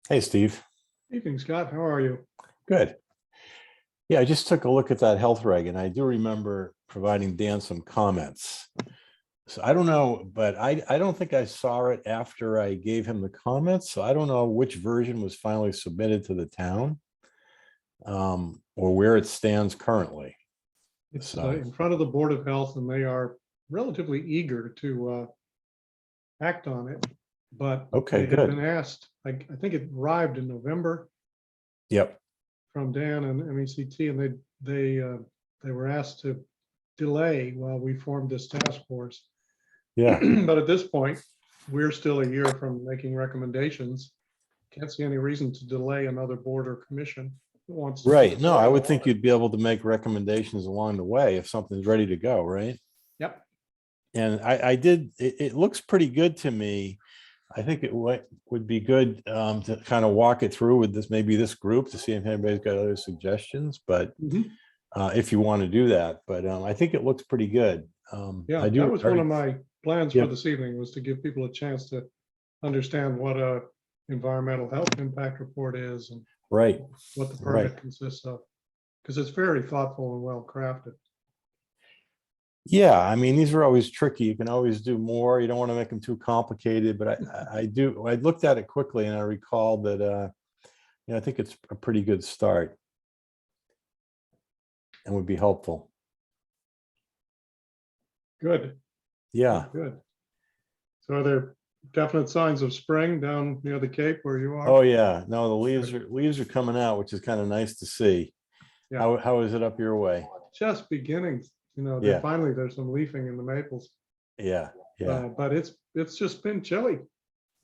Hey, Steve. Evening, Scott. How are you? Good. Yeah, I just took a look at that health reg and I do remember providing Dan some comments. So I don't know, but I don't think I saw it after I gave him the comments. So I don't know which version was finally submitted to the town or where it stands currently. It's So, in front of the Board of Health, and they are relatively eager to act on it. But okay, they had been good. asked, I think it arrived in November Yep. from Dan and MECT, and they were asked to delay while we formed this task force. Yeah. But at this point, we're still a year from making recommendations. Can't see any reason to delay another board or commission that wants to. Right. No, I would think you'd be able to make recommendations along the way if something's ready to go, right? Yep. And I did, it looks pretty good to me. I think it would be good to kind of walk it through with maybe this group to see if anybody's got other suggestions, but Mhm. if you want to do that, but I think it looks pretty good. Yeah, I that do. was one of my plans for Yep. this evening, was to give people a chance to understand what a environmental health impact report is and Right. what the Right. permit consists of. Because it's very thoughtful and well crafted. Yeah. I mean, these are always tricky. You can always do more. You don't want to make them too complicated, but I looked at it quickly and I recalled that, I think it's a pretty good start and would be helpful. Good, Yeah. good. So are there definite signs of spring down near the Cape where you are? Oh, yeah. No, the leaves are coming out, which is kind of nice to see. Yeah. How is it up your way? Just beginning, Yeah. finally there's some leafing in the maples. Yeah. Yeah. But it's just been chilly.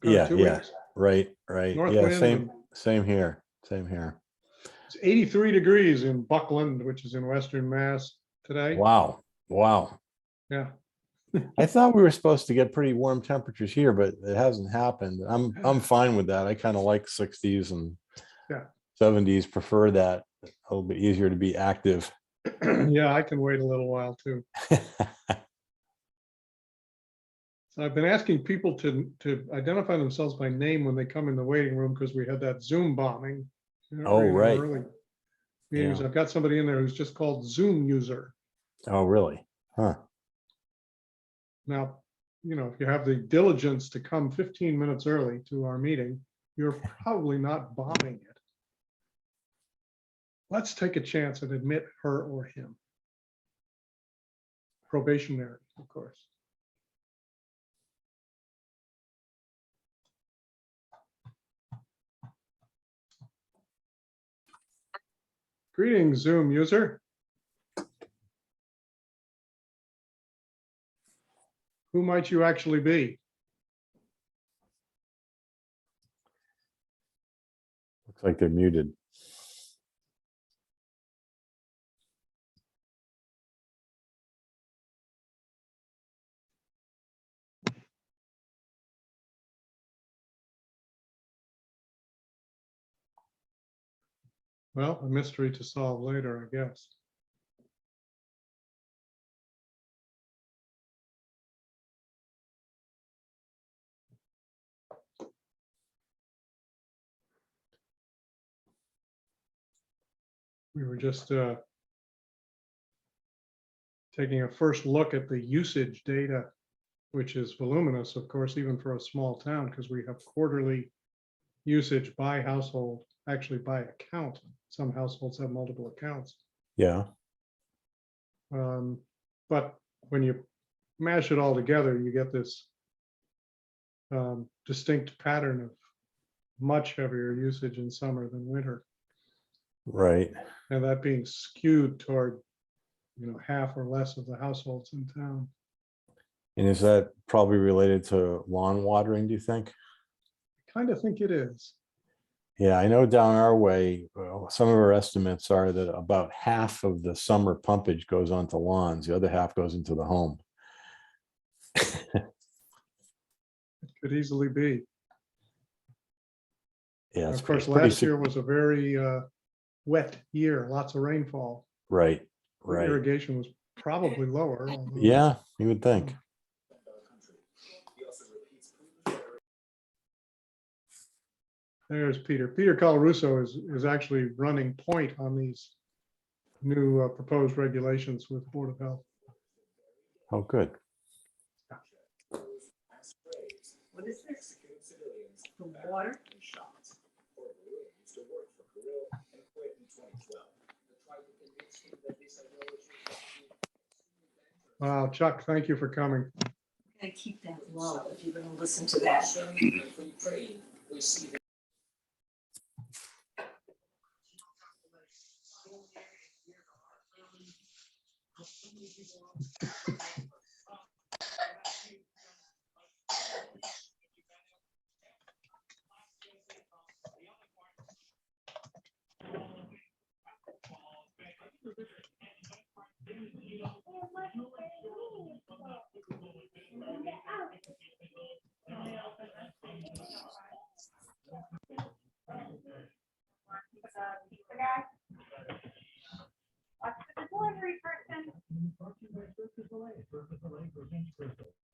Yeah. 2 Yeah. weeks. Right. Right. North Yeah. wind. Same here. Same here. It's 83 degrees in Buckland, which is in Western Mass today. Wow. Wow. Yeah. I thought we were supposed to get pretty warm temperatures here, but it hasn't happened. I'm fine with that. I kind of like 60s and Yeah. 70s, prefer that. A little bit easier to be active. Yeah, I can wait a little while too. So I've been asking people to identify themselves by name when they come in the waiting room, because we had that Zoom bombing. Oh, right. Early meetings. Yeah. I've got somebody in there who's just called Zoom user. Oh, really? Huh. Now, if you have the diligence to come 15 minutes early to our meeting, you're probably not bombing it. Let's take a chance and admit her or him. Probationary, of course. Greetings, Zoom user. Who might you actually be? Looks like they're muted. Well, a mystery to solve later, I guess. We were just taking a first look at the usage data, which is voluminous, of course, even for a small town, because we have quarterly usage by household, actually by account. Some households have multiple accounts. Yeah. But when you mash it all together, you get this distinct pattern of much heavier usage in summer than winter. Right. And that being skewed toward, half or less of the households in town. And is that probably related to lawn watering, do you think? I kind of think it is. Yeah, I know down our way, some of our estimates are that about half of the summer pumpage goes onto lawns. The other half goes into the home. It could easily be. Yeah, Of course, last year was a very wet year, lots of rainfall. Right. The Right. irrigation was probably lower. Yeah, you would think. There's Peter. Peter Colarusso is actually running point on these new proposed regulations with Board of Health. Oh, good. What is this? The water? Wow, Chuck, thank you for coming. Gotta keep that low if you're gonna listen to that.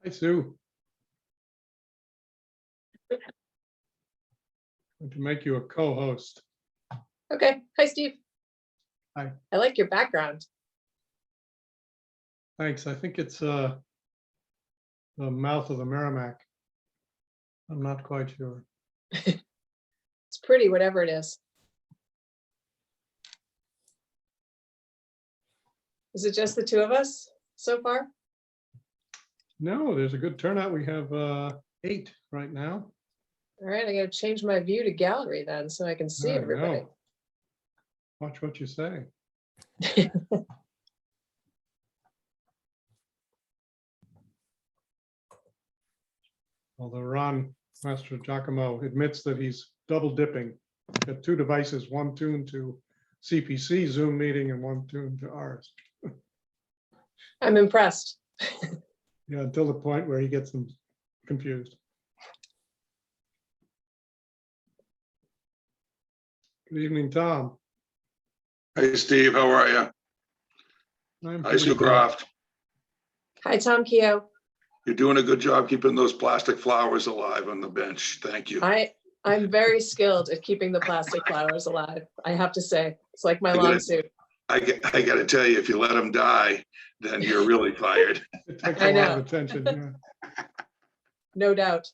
Hi, Sue. Going to make you a co-host. Okay. Hi, Steve. Hi. I like your background. Thanks. I think it's the mouth of the Merrimack. I'm not quite sure. It's pretty, whatever it is. Is it just the two of us so far? No, there's a good turnout. We have 8 right now. All right, I gotta change my view to gallery then so I can see I everybody. know. Watch what you say. Although Ron Master Giacomo admits that he's double dipping. Got 2 devices, one tuned to CPC Zoom meeting and one tuned to ours. I'm impressed. Yeah, until the point where he gets them confused. Good evening, Tom. Hey, Steve, how are you? I'm Hi, pretty Sue good. Croft. Hi, Tom Keogh. You're doing a good job keeping those plastic flowers alive on the bench. Thank you. I'm very skilled at keeping the plastic flowers alive. I have to say, it's like my I gotta- long suit. I got to tell you, if you let them die, then you're really fired. It takes I a lot of know. attention. Yeah. No doubt.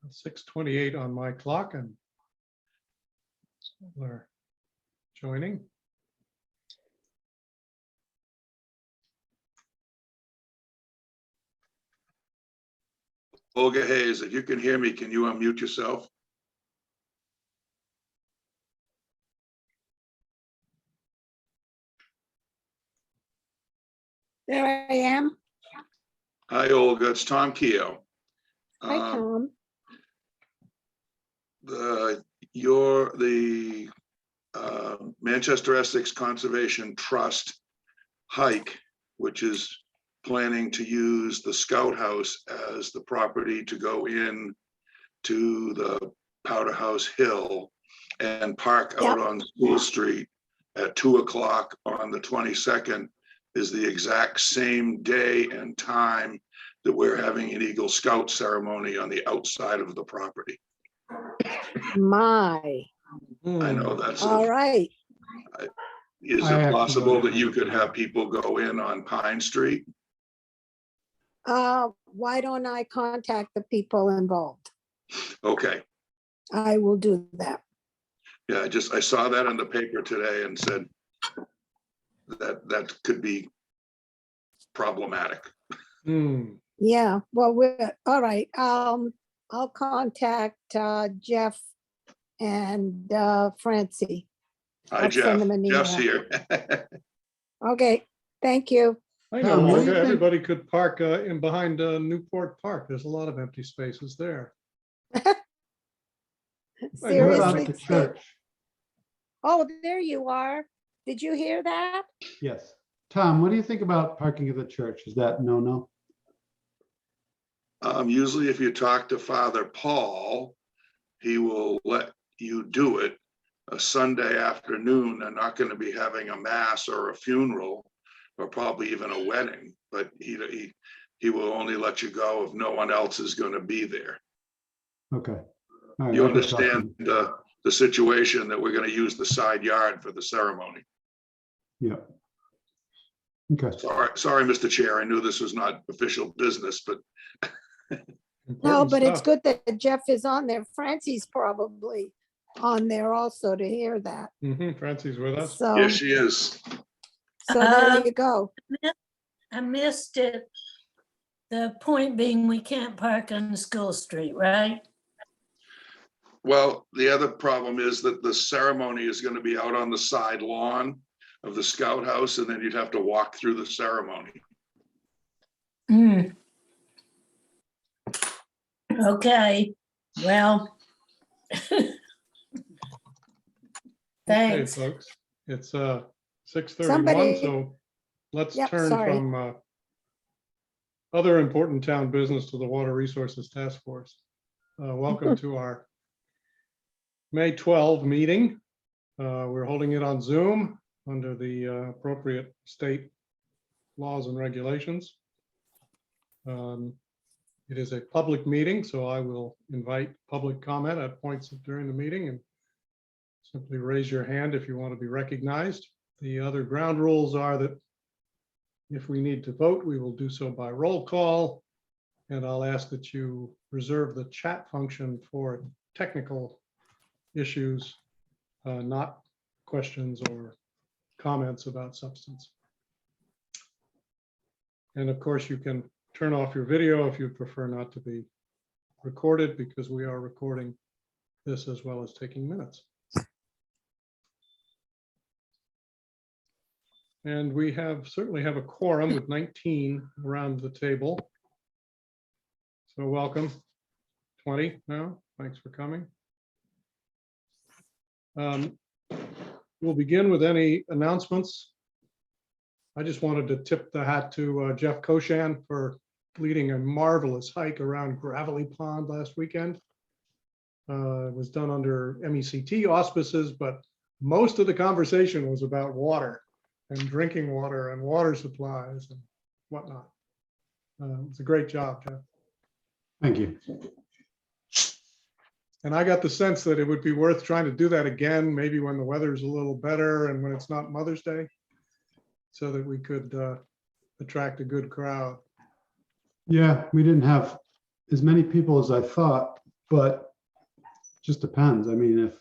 6:28 on my clock and we're joining. Olga Hayes, if you can hear me, can you unmute yourself? There I am. Hi, Olga. It's Tom Keogh. Hi, Tom. The Manchester Essex Conservation Trust hike, which is planning to use the Scout House as the property to go in to the Powder House Hill and park out on School Street at 2 o'clock on the 22nd is the exact same day and time that we're having an Eagle Scout ceremony on the outside of the property. My, I know that's, all right. is it possible that you could have people go in on Pine Street? Why don't I contact the people involved? Okay, I will do that. yeah, I saw that in the paper today and said that could be problematic. Yeah, well, we're, all right. I'll contact Jeff and Francie. Hi, I'll Jeff. send them an Jeff's email. here. Okay, thank you. I Tom, know, what do you Olga, think- everybody could park in behind Newport Park. There's a lot of empty spaces there. What about Seriously? the church? Oh, there you are. Did you hear that? Yes. Tom, what do you think about parking at the church? Is that no? Usually if you talk to Father Paul, he will let you do it. a Sunday afternoon, they're not going to be having a mass or a funeral or probably even a wedding, but he will only let you go if no one else is going to be there. Okay. All right, You I can talk to understand him. the situation that we're going to use the side yard for the ceremony. Yeah. Okay. Sorry, Mr. Chair. I knew this was not official business, but No, Important but it's stuff. good that Jeff is on there. Francie's probably on there also to hear that. Francie's with us. So, yes, she is. so there you go. I missed it. The point being, we can't park on School Street, right? Well, the other problem is that the ceremony is going to be out on the side lawn of the Scout House, and then you'd have to walk through the ceremony. Hmm. Okay, well. Okay, Thanks. folks. It's 6:31, Somebody- so let's Yep, turn sorry. from other important town business to the Water Resources Task Force. Welcome to our May 12 meeting. We're holding it on Zoom under the appropriate state laws and regulations. It is a public meeting, so I will invite public comment at points during the meeting, and simply raise your hand if you want to be recognized. The other ground rules are that if we need to vote, we will do so by roll call. And I'll ask that you reserve the chat function for technical issues, not questions or comments about substance. And of course, you can turn off your video if you prefer not to be recorded, because we are recording this as well as taking minutes. And we certainly have a quorum with 19 around the table. So welcome, 20 now. Thanks for coming. We'll begin with any announcements. I just wanted to tip the hat to Jeff Koshan for leading a marvelous hike around Gravelly Pond last weekend. It was done under MECT auspices, but most of the conversation was about water and drinking water and water supplies and whatnot. It's a great job, Jeff. Thank you. And I got the sense that it would be worth trying to do that again, maybe when the weather's a little better and when it's not Mother's Day, so that we could attract a good crowd. Yeah, we didn't have as many people as I thought, but just depends. I mean, if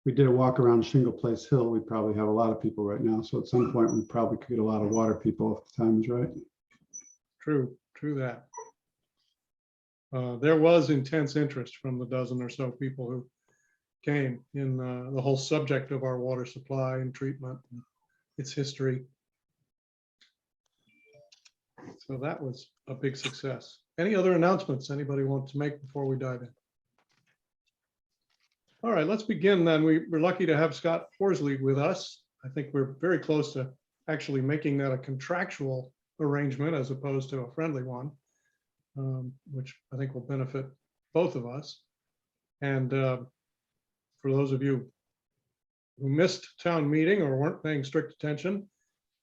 we did a walk around Shingle Place Hill, we'd probably have a lot of people right now. So at some point, we probably could get a lot of water people if the time is right. True that. There was intense interest from the dozen or so people who came in the whole subject of our water supply and treatment, and its history. So that was a big success. Any other announcements anybody wants to make before we dive in? All right, let's begin then. We're lucky to have Scott Horsley with us. I think we're very close to actually making that a contractual arrangement as opposed to a friendly one, which I think will benefit both of us. And for those of you who missed town meeting or weren't paying strict attention,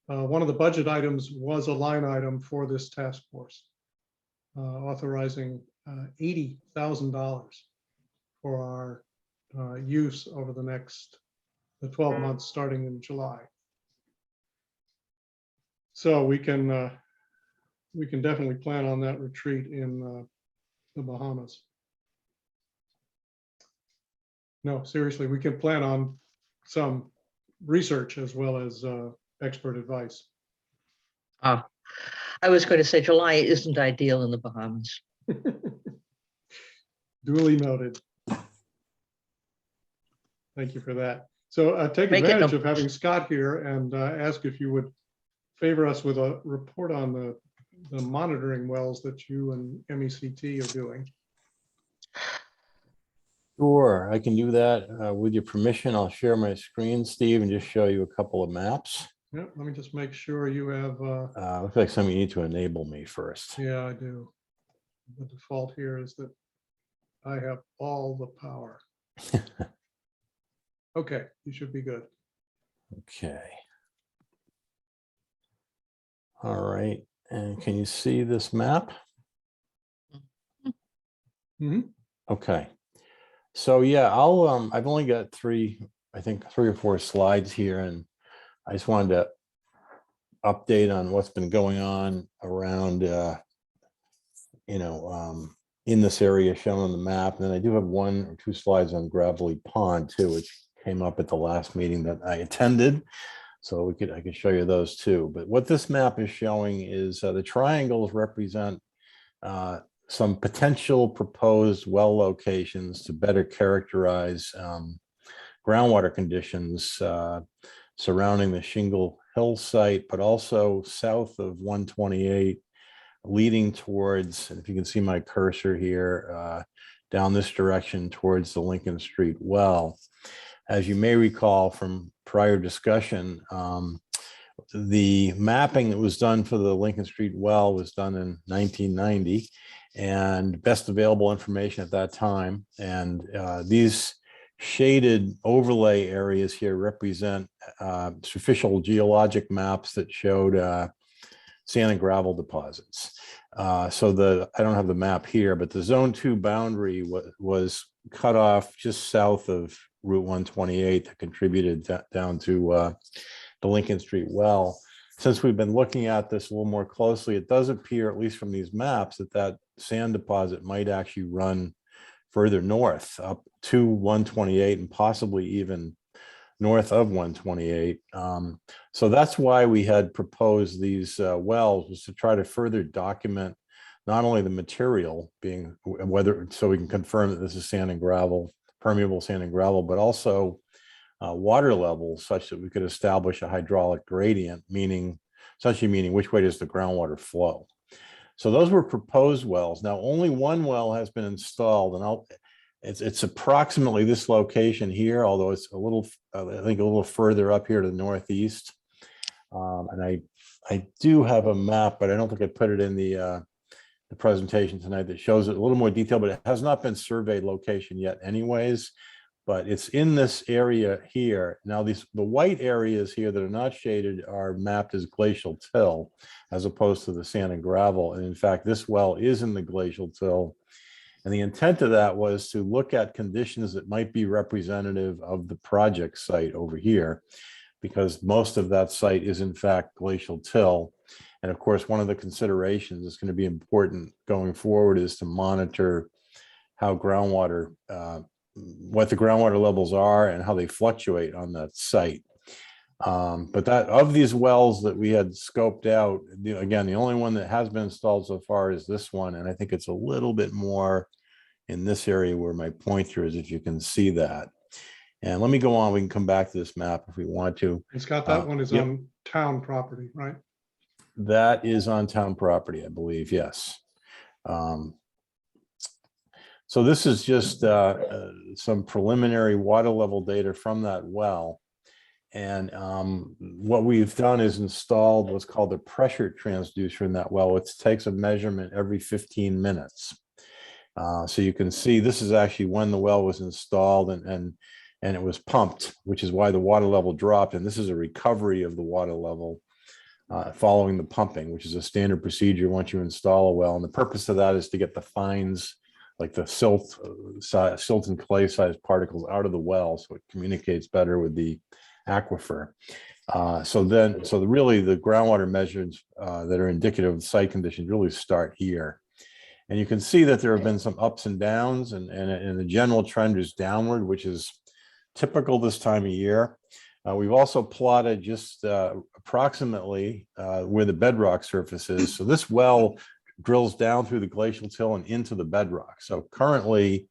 one of the budget items was a line item for this task force, authorizing $80,000 for our use over the 12 months starting in July. So we can definitely plan on that retreat in the Bahamas. No, seriously, we can plan on some research as well as expert advice. I was going to say July isn't ideal in the Bahamas. Duly noted. Thank you for that. So take Make it advantage no- of having Scott here and ask if you would favor us with a report on the monitoring wells that you and MECT are doing. Sure, I can do that. With your permission, I'll share my screen, Steve, and just show you a couple of maps. Yep, let me just make sure you have, Looks like some of you need to enable me first. yeah, I do. The default here is that I have all the power. Okay, you should be good. Okay. All right, and can you see this map? Mhm. Okay. So yeah, I've only got I think 3 or 4 slides here, and I just wanted to update on what's been going on around, in this area shown on the map. And then I do have 1 or 2 slides on Gravelly Pond too, which came up at the last meeting that I attended. So I could show you those too. But what this map is showing is the triangles represent some potential proposed well locations to better characterize groundwater conditions surrounding the Shingle Hill site, but also south of 128, leading towards, and if you can see my cursor here, down this direction towards the Lincoln Street well. As you may recall from prior discussion, the mapping that was done for the Lincoln Street well was done in 1990, and best available information at that time. And these shaded overlay areas here represent official geologic maps that showed sand and gravel deposits. So I don't have the map here, but the zone 2 boundary was cut off just south of Route 128 that contributed down to the Lincoln Street well. Since we've been looking at this a little more closely, it does appear, at least from these maps, that sand deposit might actually run further north up to 128 and possibly even north of 128. So that's why we had proposed these wells, was to try to further document not only the material being whether, so we can confirm that this is sand and gravel, permeable sand and gravel, but also water levels such that we could establish a hydraulic gradient, essentially meaning which way does the groundwater flow. So those were proposed wells. Now only 1 well has been installed, and it's approximately this location here, although it's a little, I think a little further up here to the northeast. And I do have a map, but I don't think I put it in the presentation tonight that shows it a little more detail, but it has not been surveyed location yet anyways. But it's in this area here. Now the white areas here that are not shaded are mapped as glacial till, as opposed to the sand and gravel. And in fact, this well is in the glacial till. And the intent of that was to look at conditions that might be representative of the project site over here, because most of that site is in fact glacial till. And of course, one of the considerations that's going to be important going forward is to monitor how groundwater, what the groundwater levels are and how they fluctuate on that site. But that of these wells that we had scoped out, again, the only one that has been installed so far is this one. And I think it's a little bit more in this area where my pointer is, if you can see that. And let me go on, we can come back to this map if we want to. And Scott, that one is yep. on town property, right? That is on town property, I believe, yes. So this is just some preliminary water level data from that well. And what we've done is installed what's called a pressure transducer in that well, which takes a measurement every 15 minutes. So you can see this is actually when the well was installed and it was pumped, which is why the water level dropped. And this is a recovery of the water level following the pumping, which is a standard procedure once you install a well. And the purpose of that is to get the fines, like the silt and clay sized particles out of the well, so it communicates better with the aquifer. So really the groundwater measures that are indicative of site conditions really start here. And you can see that there have been some ups and downs, and the general trend is downward, which is typical this time of year. We've also plotted just approximately where the bedrock surface is. So this well drills down through the glacial till and into the bedrock. So currently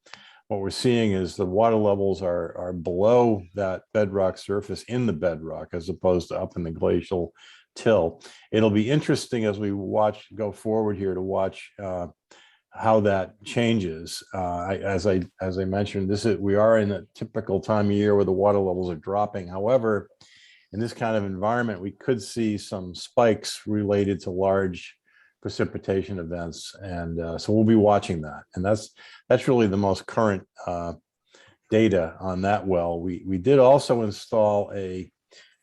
what we're seeing is the water levels are below that bedrock surface in the bedrock, as opposed to up in the glacial till. It'll be interesting as we go forward here to watch how that changes. As I mentioned, we are in a typical time of year where the water levels are dropping. However, in this kind of environment, we could see some spikes related to large precipitation events, and so we'll be watching that. And that's really the most current data on that well. We did also install a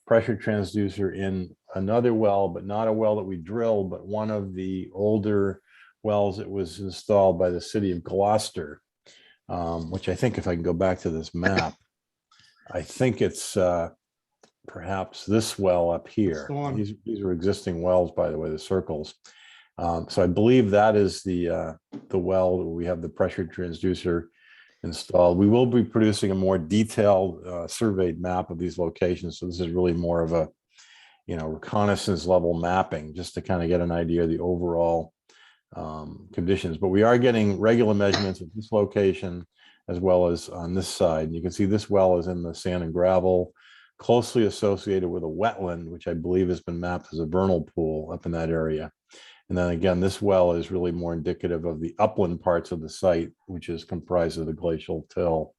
pressure transducer in another well, but not a well that we drilled, but one of the older wells that was installed by the city of Gloucester, which I think if I can go back to this map, I think it's perhaps this well up here. the one. These are existing wells, by the way, the circles. So I believe that is the well that we have the pressure transducer installed. We will be producing a more detailed surveyed map of these locations. So this is really more of a, reconnaissance level mapping, just to kind of get an idea of the overall conditions. But we are getting regular measurements at this location as well as on this side. And you can see this well is in the sand and gravel, closely associated with a wetland, which I believe has been mapped as a vernal pool up in that area. And then again, this well is really more indicative of the upland parts of the site, which is comprised of the glacial till.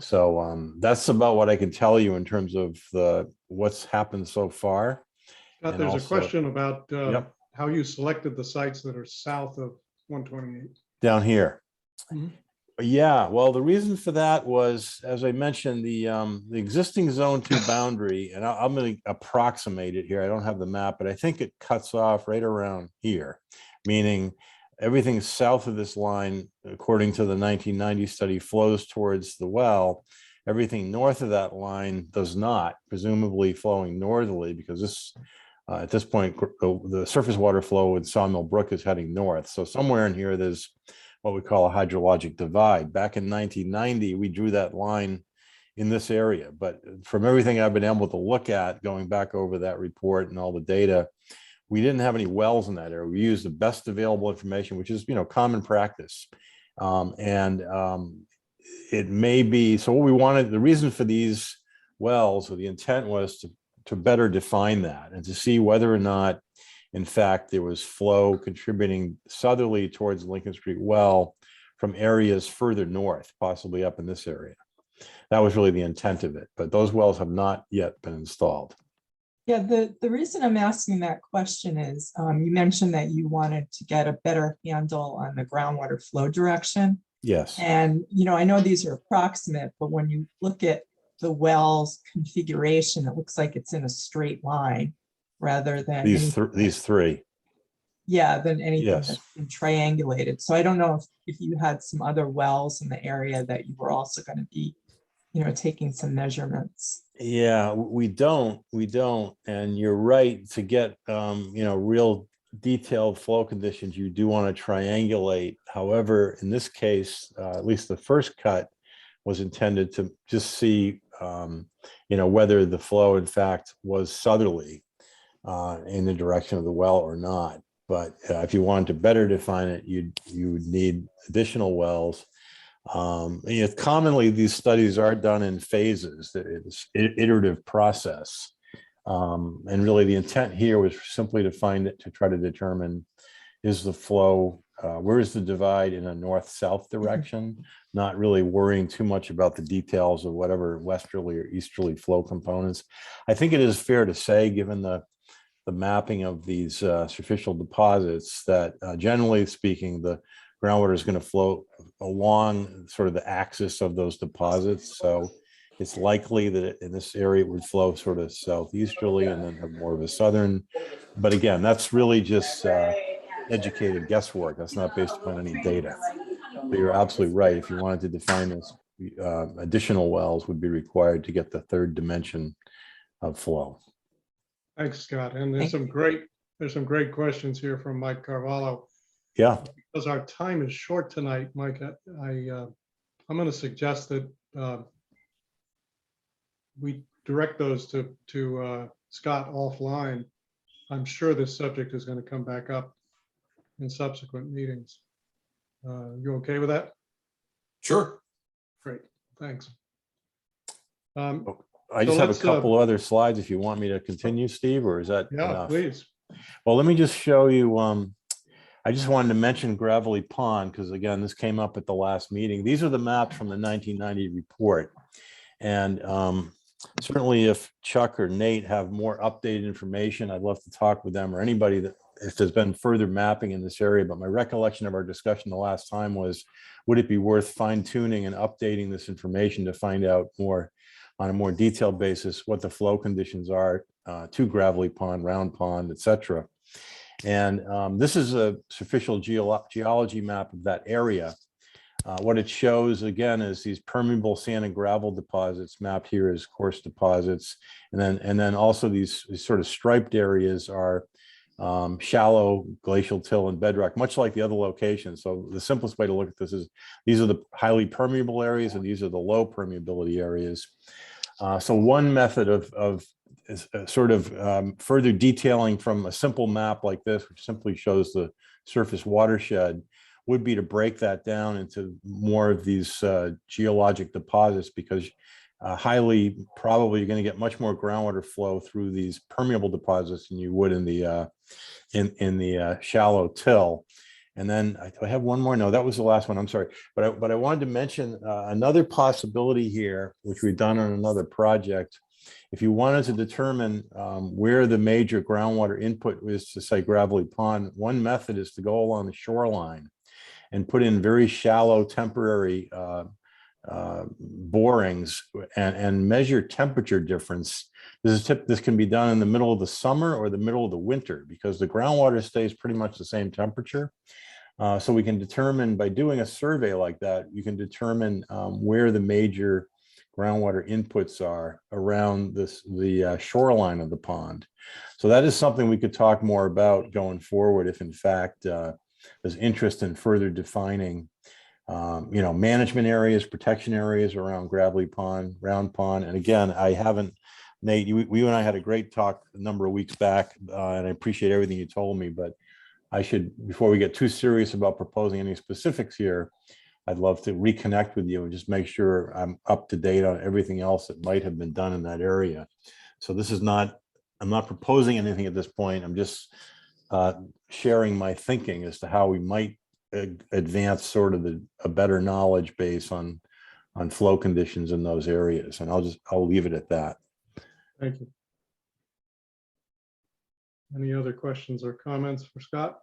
So that's about what I can tell you in terms of what's happened so far. Scott, And there's a also- question about Yep. how you selected the sites that are south of 128. Down here. Mhm. Yeah, well, the reason for that was, as I mentioned, the existing zone 2 boundary, and I'm going to approximate it here. I don't have the map, but I think it cuts off right around here, meaning everything south of this line, according to the 1990 study, flows towards the well. Everything north of that line does not, presumably flowing northerly, because this at this point, the surface water flow in Sawmill Brook is heading north. So somewhere in here, there's what we call a hydrologic divide. Back in 1990, we drew that line in this area. But from everything I've been able to look at, going back over that report and all the data, we didn't have any wells in that area. We used the best available information, which is, common practice. It may be, so what we wanted, the reason for these wells, or the intent was to better define that and to see whether or not, in fact, there was flow contributing southerly towards Lincoln Street well from areas further north, possibly up in this area. That was really the intent of it, but those wells have not yet been installed. Yeah, the reason I'm asking that question is you mentioned that you wanted to get a better handle on the groundwater flow direction. Yes. And, I know these are approximate, but when you look at the well's configuration, it looks like it's in a straight line rather than These three. Yeah, than anything Yes. that's been triangulated. So I don't know if you had some other wells in the area that you were also going to be, taking some measurements. Yeah, we don't. And you're right, to get, real detailed flow conditions, you do want to triangulate. However, in this case, at least the first cut was intended to just see, whether the flow in fact was southerly in the direction of the well or not. But if you wanted to better define it, you would need additional wells. Commonly these studies are done in phases. It's an iterative process. And really the intent here was simply to try to determine, is the flow, where is the divide in a north-south direction, not really worrying too much about the details of whatever westerly or easterly flow components. I think it is fair to say, given the mapping of these superficial deposits, that generally speaking, the groundwater is going to flow along sort of the axis of those deposits. So it's likely that in this area it would flow sort of southeasterly and then have more of a southern. But again, that's really just educated guesswork. That's not based upon any data. But you're absolutely right. If you wanted to define this, additional wells would be required to get the third dimension of flow. Thanks, Scott. And there's some great questions here from Mike Carvalho. Yeah. Because our time is short tonight, Mike, I'm going to suggest that we direct those to Scott offline. I'm sure this subject is going to come back up in subsequent meetings. You okay with that? Sure. Great, thanks. I just So have a let's, couple other slides if you want me to continue, Steve, or is that Yeah, enough? please. Well, let me just show you. I just wanted to mention Gravelly Pond because, again, this came up at the last meeting. These are the maps from the 1990 report. And certainly if Chuck or Nate have more updated information, I'd love to talk with them, or anybody that if there's been further mapping in this area, but my recollection of our discussion the last time was, would it be worth fine tuning and updating this information to find out more on a more detailed basis what the flow conditions are to Gravelly Pond, Round Pond, et cetera. And this is a official geology map of that area. What it shows again is these permeable sand and gravel deposits mapped here as coarse deposits, and then also these sort of striped areas are shallow glacial till and bedrock, much like the other locations. So the simplest way to look at this is these are the highly permeable areas and these are the low permeability areas. So one method of sort of further detailing from a simple map like this, which simply shows the surface watershed, would be to break that down into more of these geologic deposits, because highly probably you're going to get much more groundwater flow through these permeable deposits than you would in the shallow till. And then I have one more. No, that was the last one. I'm sorry, but I wanted to mention another possibility here, which we've done on another project. If you wanted to determine where the major groundwater input is to, say, Gravelly Pond, one method is to go along the shoreline and put in very shallow temporary borings and measure temperature difference. This can be done in the middle of the summer or the middle of the winter, because the groundwater stays pretty much the same temperature. So we can determine, by doing a survey like that, you can determine where the major groundwater inputs are around the shoreline of the pond. So that is something we could talk more about going forward if in fact there's interest in further defining management areas, protection areas around Gravelly Pond, Round Pond. And again, I haven't, Nate, we and I had a great talk a number of weeks back, and I appreciate everything you told me, but I should, before we get too serious about proposing any specifics here, I'd love to reconnect with you and just make sure I'm up to date on everything else that might have been done in that area. So this is not, I'm not proposing anything at this point. I'm just sharing my thinking as to how we might advance sort of a better knowledge base on flow conditions in those areas. And I'll leave it at that. Thank you. Any other questions or comments for Scott?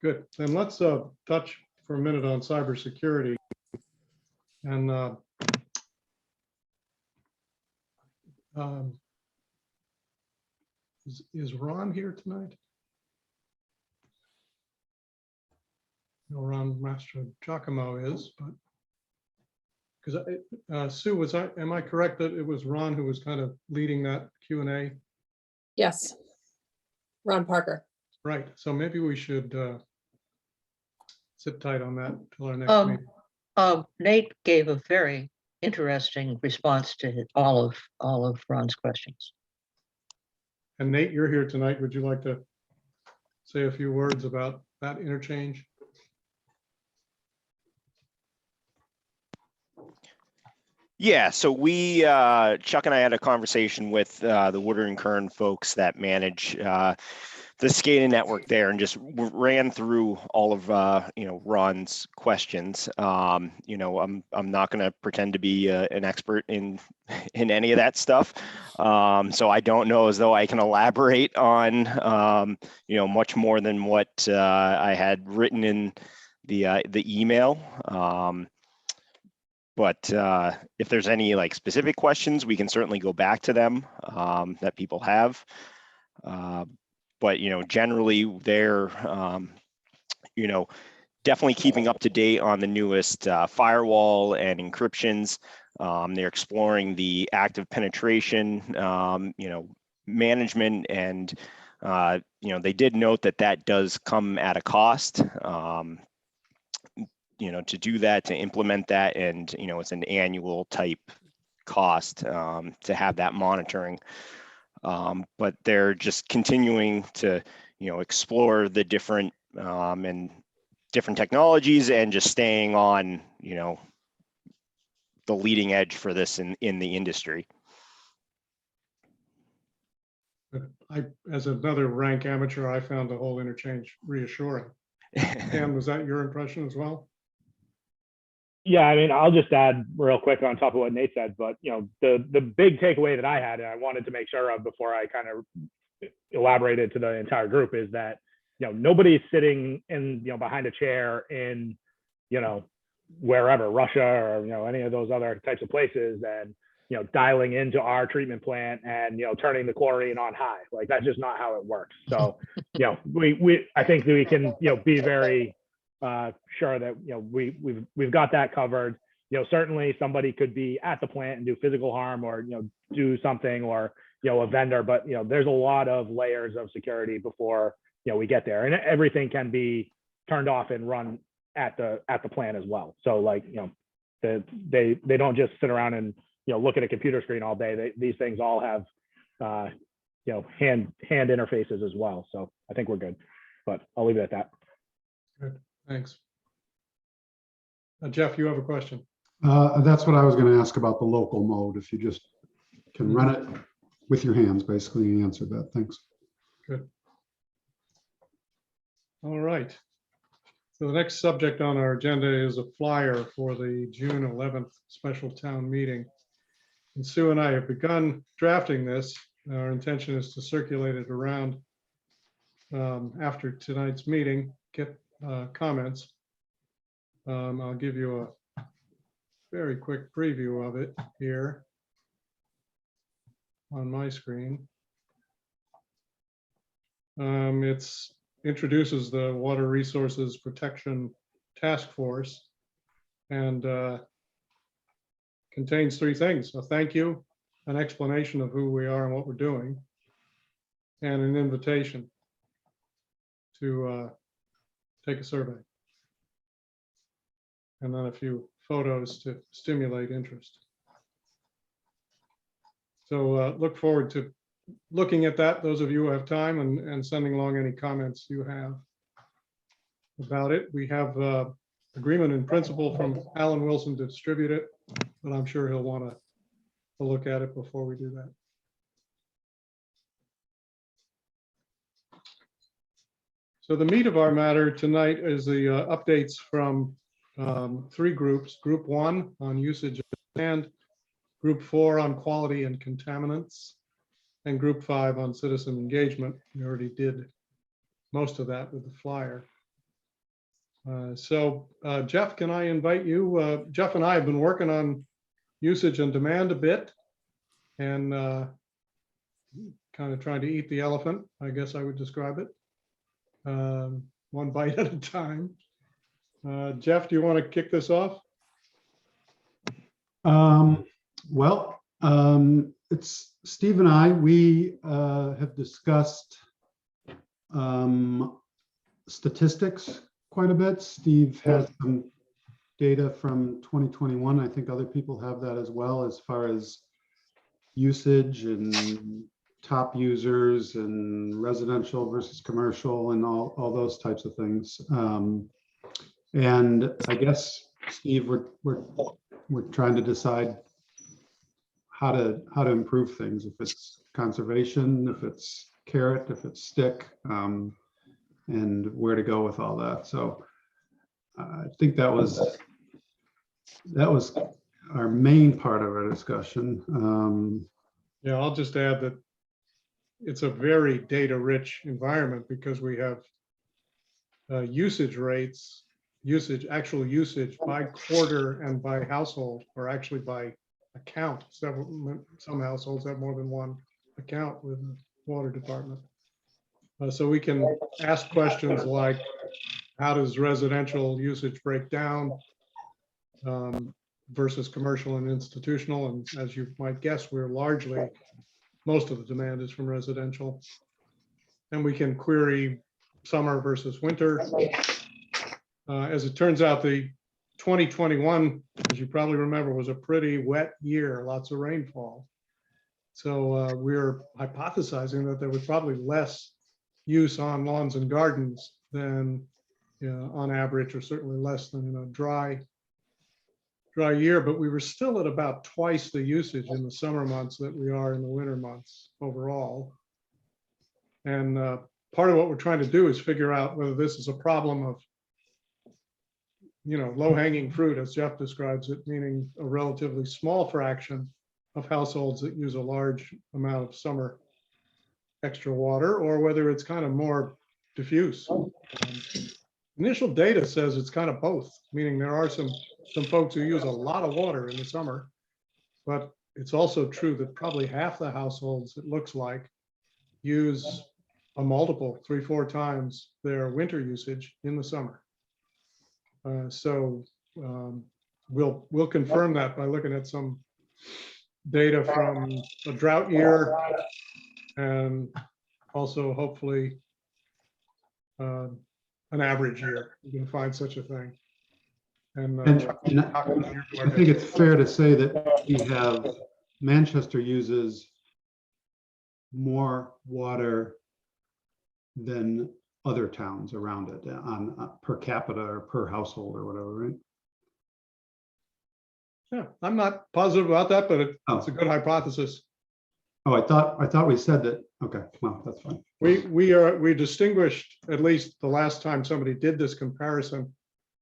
Good, then let's touch for a minute on cybersecurity. And is Ron here tonight? No, Ron Master Giacomo is, but because Sue, am I correct that it was Ron who was kind of leading that Q&A? Yes. Ron Parker. Right, so maybe we should sit tight on that till our next meeting. Nate gave a very interesting response to all of Ron's questions. And Nate, you're here tonight. Would you like to say a few words about that interchange? Yeah, so we, Chuck and I had a conversation with the Woodard and Kern folks that manage the SCADA network there, and just ran through all of Ron's questions. I'm not going to pretend to be an expert in any of that stuff, so I don't know as though I can elaborate on much more than what I had written in the email. But if there's any specific questions, we can certainly go back to them that people have. But generally they're definitely keeping up to date on the newest firewall and encryptions. They're exploring the active penetration, management, and they did note that does come at a cost. To do that, to implement that, and it's an annual type cost to have that monitoring. But they're just continuing to explore the different technologies, and just staying on the leading edge for this in the industry. As another rank amateur, I found the whole interchange reassuring. Dan, was that your impression as well? Yeah, I mean, I'll just add real quick on top of what Nate said, but the big takeaway that I had, and I wanted to make sure of before I kind of elaborated to the entire group is that, nobody's sitting in, behind a chair in, wherever, Russia or, any of those other types of places, and, dialing into our treatment plant and, turning the chlorine on high. Like, that's just not how it works. So, I think that we can, be very sure that, we've got that covered. Certainly somebody could be at the plant and do physical harm or, do something, or, a vendor, but, there's a lot of layers of security before, we get there, and everything can be turned off and run at the plant as well. So like, they don't just sit around and, look at a computer screen all day. These things all have, hand interfaces as well. So I think we're good, but I'll leave it at that. Good, thanks. Jeff, you have a question? That's what I was going to ask about the local mode. If you just can run it with your hands, basically, you answered that. Thanks. Good. All right. So the next subject on our agenda is a flyer for the June 11th special town meeting. And Sue and I have begun drafting this. Our intention is to circulate it around after tonight's meeting, get comments. I'll give you a very quick preview of it here on my screen. It's introduces the Water Resources Protection Task Force and contains three things: a thank you, an explanation of who we are and what we're doing, and an invitation to take a survey. And then a few photos to stimulate interest. So look forward to looking at that, those of you who have time, and sending along any comments you have about it. We have agreement in principle from Alan Wilson to distribute it, but I'm sure he'll want to look at it before we do that. So the meat of our matter tonight is the updates from three groups: Group 1 on usage of land, Group 4 on quality and contaminants, and Group 5 on citizen engagement. We already did most of that with the flyer. Jeff, can I invite you? Jeff and I have been working on usage and demand a bit, and kind of trying to eat the elephant, I guess I would describe it, one bite at a time. Jeff, do you want to kick this off? It's Steve and I, we have discussed statistics quite a bit. Steve has some data from 2021. I think other people have that as well, as far as usage and top users and residential versus commercial and all those types of things. And I guess, Steve, we're trying to decide how to improve things, if it's conservation, if it's carrot, if it's stick, and where to go with all that. So I think that was our main part of our discussion. Yeah, I'll just add that it's a very data-rich environment because we have usage rates, actual usage by quarter and by household, or actually by account. Some households have more than one account with the water department. So we can ask questions like, how does residential usage break down versus commercial and institutional? And as you might guess, most of the demand is from residential. And we can query summer versus winter. As it turns out, the 2021, as you probably remember, was a pretty wet year, lots of rainfall. So we're hypothesizing that there was probably less use on lawns and gardens than on average, or certainly less than in a dry year, but we were still at about twice the usage in the summer months that we are in the winter months overall. And part of what we're trying to do is figure out whether this is a problem of low-hanging fruit, as Jeff describes it, meaning a relatively small fraction of households that use a large amount of summer extra water or whether it's kind of more diffuse. Initial data says it's kind of both, meaning there are some folks who use a lot of water in the summer, but it's also true that probably half the households, it looks like, use a multiple 3-4 times their winter usage in the summer. We'll confirm that by looking at some data from a drought year and also hopefully an average year. We can find such a thing. And I think it's fair to say that Manchester uses more water than other towns around it on per capita or per household or whatever, right? Yeah, I'm not positive about that, but it's a good hypothesis. Oh, I thought we said that. Okay, well, that's fine. We distinguished, at least the last time somebody did this comparison,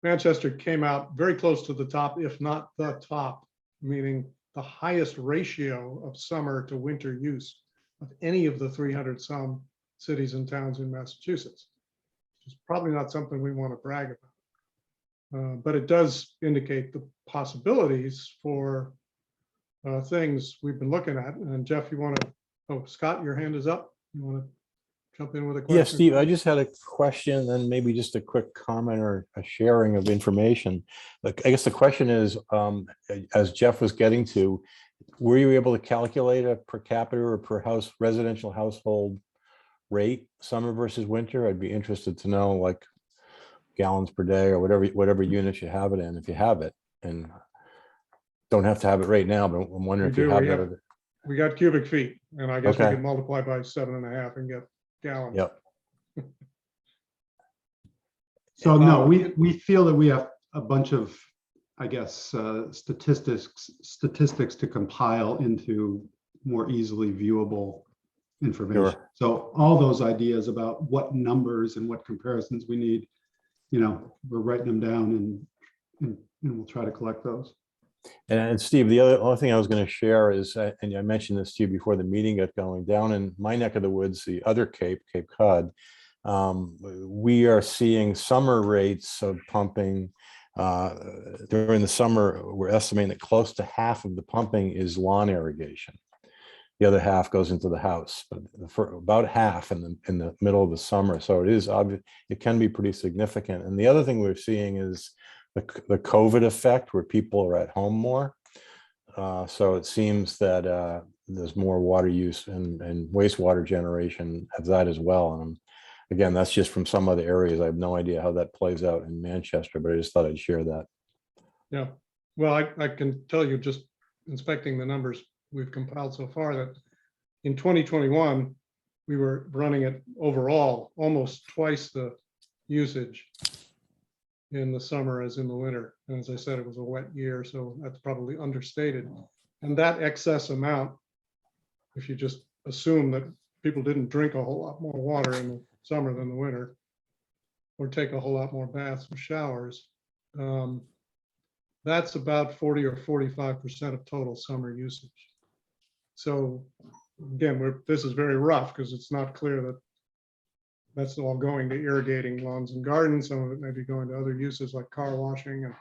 Manchester came out very close to the top, if not the top, meaning the highest ratio of summer to winter use of any of the 300 some cities and towns in Massachusetts. It's probably not something we want to brag about, but it does indicate the possibilities for things we've been looking at. And Jeff, you want to, oh, Scott, your hand is up. You want to jump in with a question? Yeah, Steve, I just had a question and maybe just a quick comment or a sharing of information. Like, I guess the question is, as Jeff was getting to, were you able to calculate a per capita or per house residential household rate, summer versus winter? I'd be interested to know, like, gallons per day or whatever units you have it in, if you have it, and don't have to have it right now, but I'm wondering if you have that. We got cubic feet, and I guess we Okay. can multiply by 7.5 and get gallons. Yep. So no, we feel that we have a bunch of, I guess, statistics to compile into more easily viewable information. Sure. So all those ideas about what numbers and what comparisons we need, we're writing them down and we'll try to collect those. And Steve, the other thing I was going to share is, and I mentioned this to you before the meeting got going, down in my neck of the woods, the other Cape Cod, we are seeing summer rates of pumping. During the summer, we're estimating that close to half of the pumping is lawn irrigation. The other half goes into the house, but for about half in the middle of the summer. So it is obvious, it can be pretty significant. And the other thing we're seeing is the COVID effect, where people are at home more. So it seems that there's more water use and wastewater generation of that as well. And again, that's just from some other areas. I have no idea how that plays out in Manchester, but I just thought I'd share that. Yeah, well, I can tell you, just inspecting the numbers we've compiled so far, that in 2021, we were running it overall almost twice the usage in the summer as in the winter. And as I said, it was a wet year, so that's probably understated. And that excess amount, if you just assume that people didn't drink a whole lot more water in the summer than the winter, or take a whole lot more baths or showers, that's about 40 or 45% of total summer usage. So again, this is very rough because it's not clear that that's all going to irrigating lawns and gardens. Some of it may be going to other uses like car washing and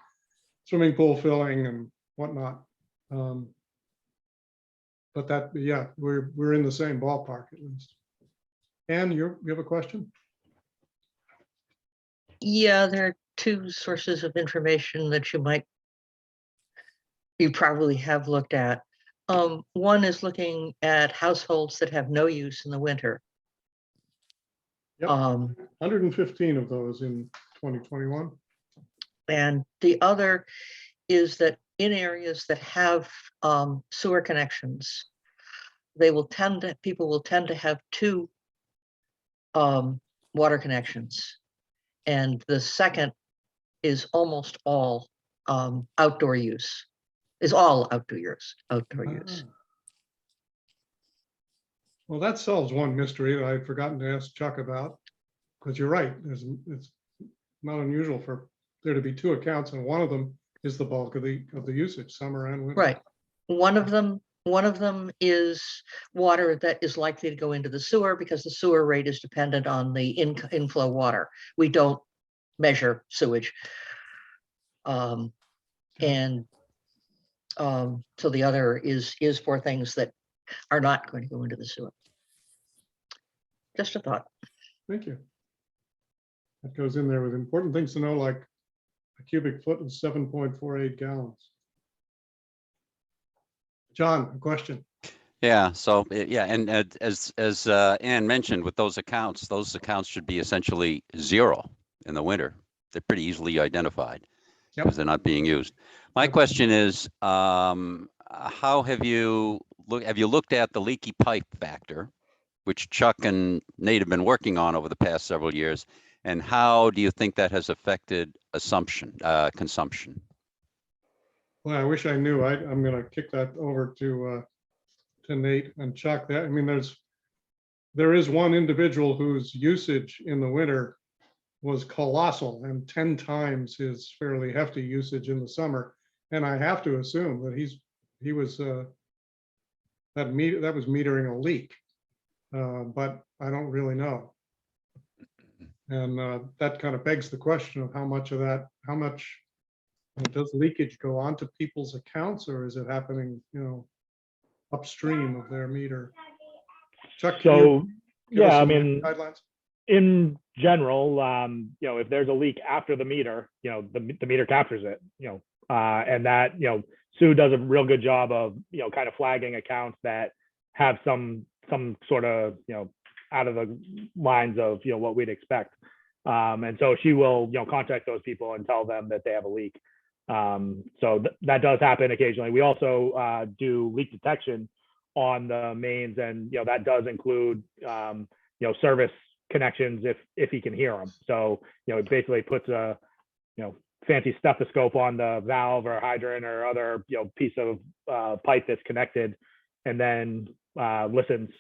swimming pool filling and whatnot. But that, yeah, we're in the same ballpark at least. Anne, you have a question? Yeah, there are two sources of information that you probably have looked at. One is looking at households that have no use in the winter. Yep. 115 of those in 2021. And the other is that in areas that have sewer connections, people will tend to have two water connections. And the second is almost all outdoor use, is all outdoor use. Well, that solves one mystery that I had forgotten to ask Chuck about, because you're right. It's not unusual for there to be two accounts, and one of them is the bulk of the usage, summer and winter. Right. One of them One of them is water that is likely to go into the sewer because the sewer rate is dependent on the inflow water. We don't measure sewage. And so the other is for things that are not going to go into the sewer. Just a thought. Thank you. That goes in there with important things to know, like a cubic foot is 7.48 gallons. John, a question. Yeah, so yeah, and as Ann mentioned, with those accounts should be essentially zero in the winter. They're pretty easily identified because they're not being used. My question is, how have you looked at the leaky pipe factor, which Chuck and Nate have been working on over the past several years, and how do you think that has affected consumption? Well, I wish I knew. I'm going to kick that over to Nate and Chuck. That, I mean, there is one individual whose usage in the winter was colossal and 10 times his fairly hefty usage in the summer. And I have to assume that he was that was metering a leak, but I don't really know. And that kind of begs the question of how much does leakage go onto people's accounts, or is it happening, upstream of their meter? Chuck, can So, you give us yeah, I some mean, guidelines? in general, if there's a leak after the meter, the meter captures it, and that, Sue does a real good job of, kind of flagging accounts that have some sort of, out of the lines of, what we'd expect. And so she will, contact those people and tell them that they have a leak. So that does happen occasionally. We also do leak detection on the mains, and that does include service connections if he can hear them. So it basically puts a fancy stethoscope on the valve or hydrant or other piece of pipe that's connected, and then listens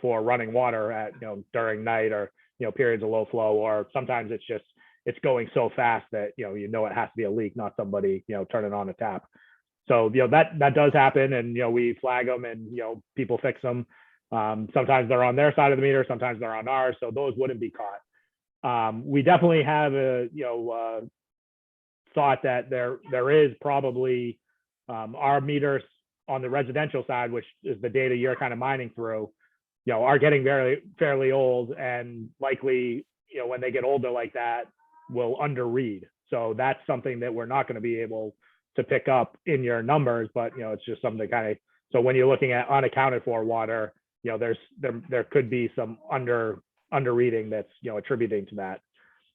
for running water at during night or periods of low flow, or sometimes it's going so fast that it has to be a leak, not somebody turning on a tap. So that does happen, and we flag them, and people fix them. Sometimes they're on their side of the meter, sometimes they're on ours, so those wouldn't be caught. We definitely have a thought that there is probably our meters on the residential side, which is the data you're kind of mining through, are getting fairly old, and likely when they get older like that will underread. So that's something that we're not going to be able to pick up in your numbers, but it's just something kind of, so when you're looking at unaccounted for water, there could be some under reading that's attributing to that.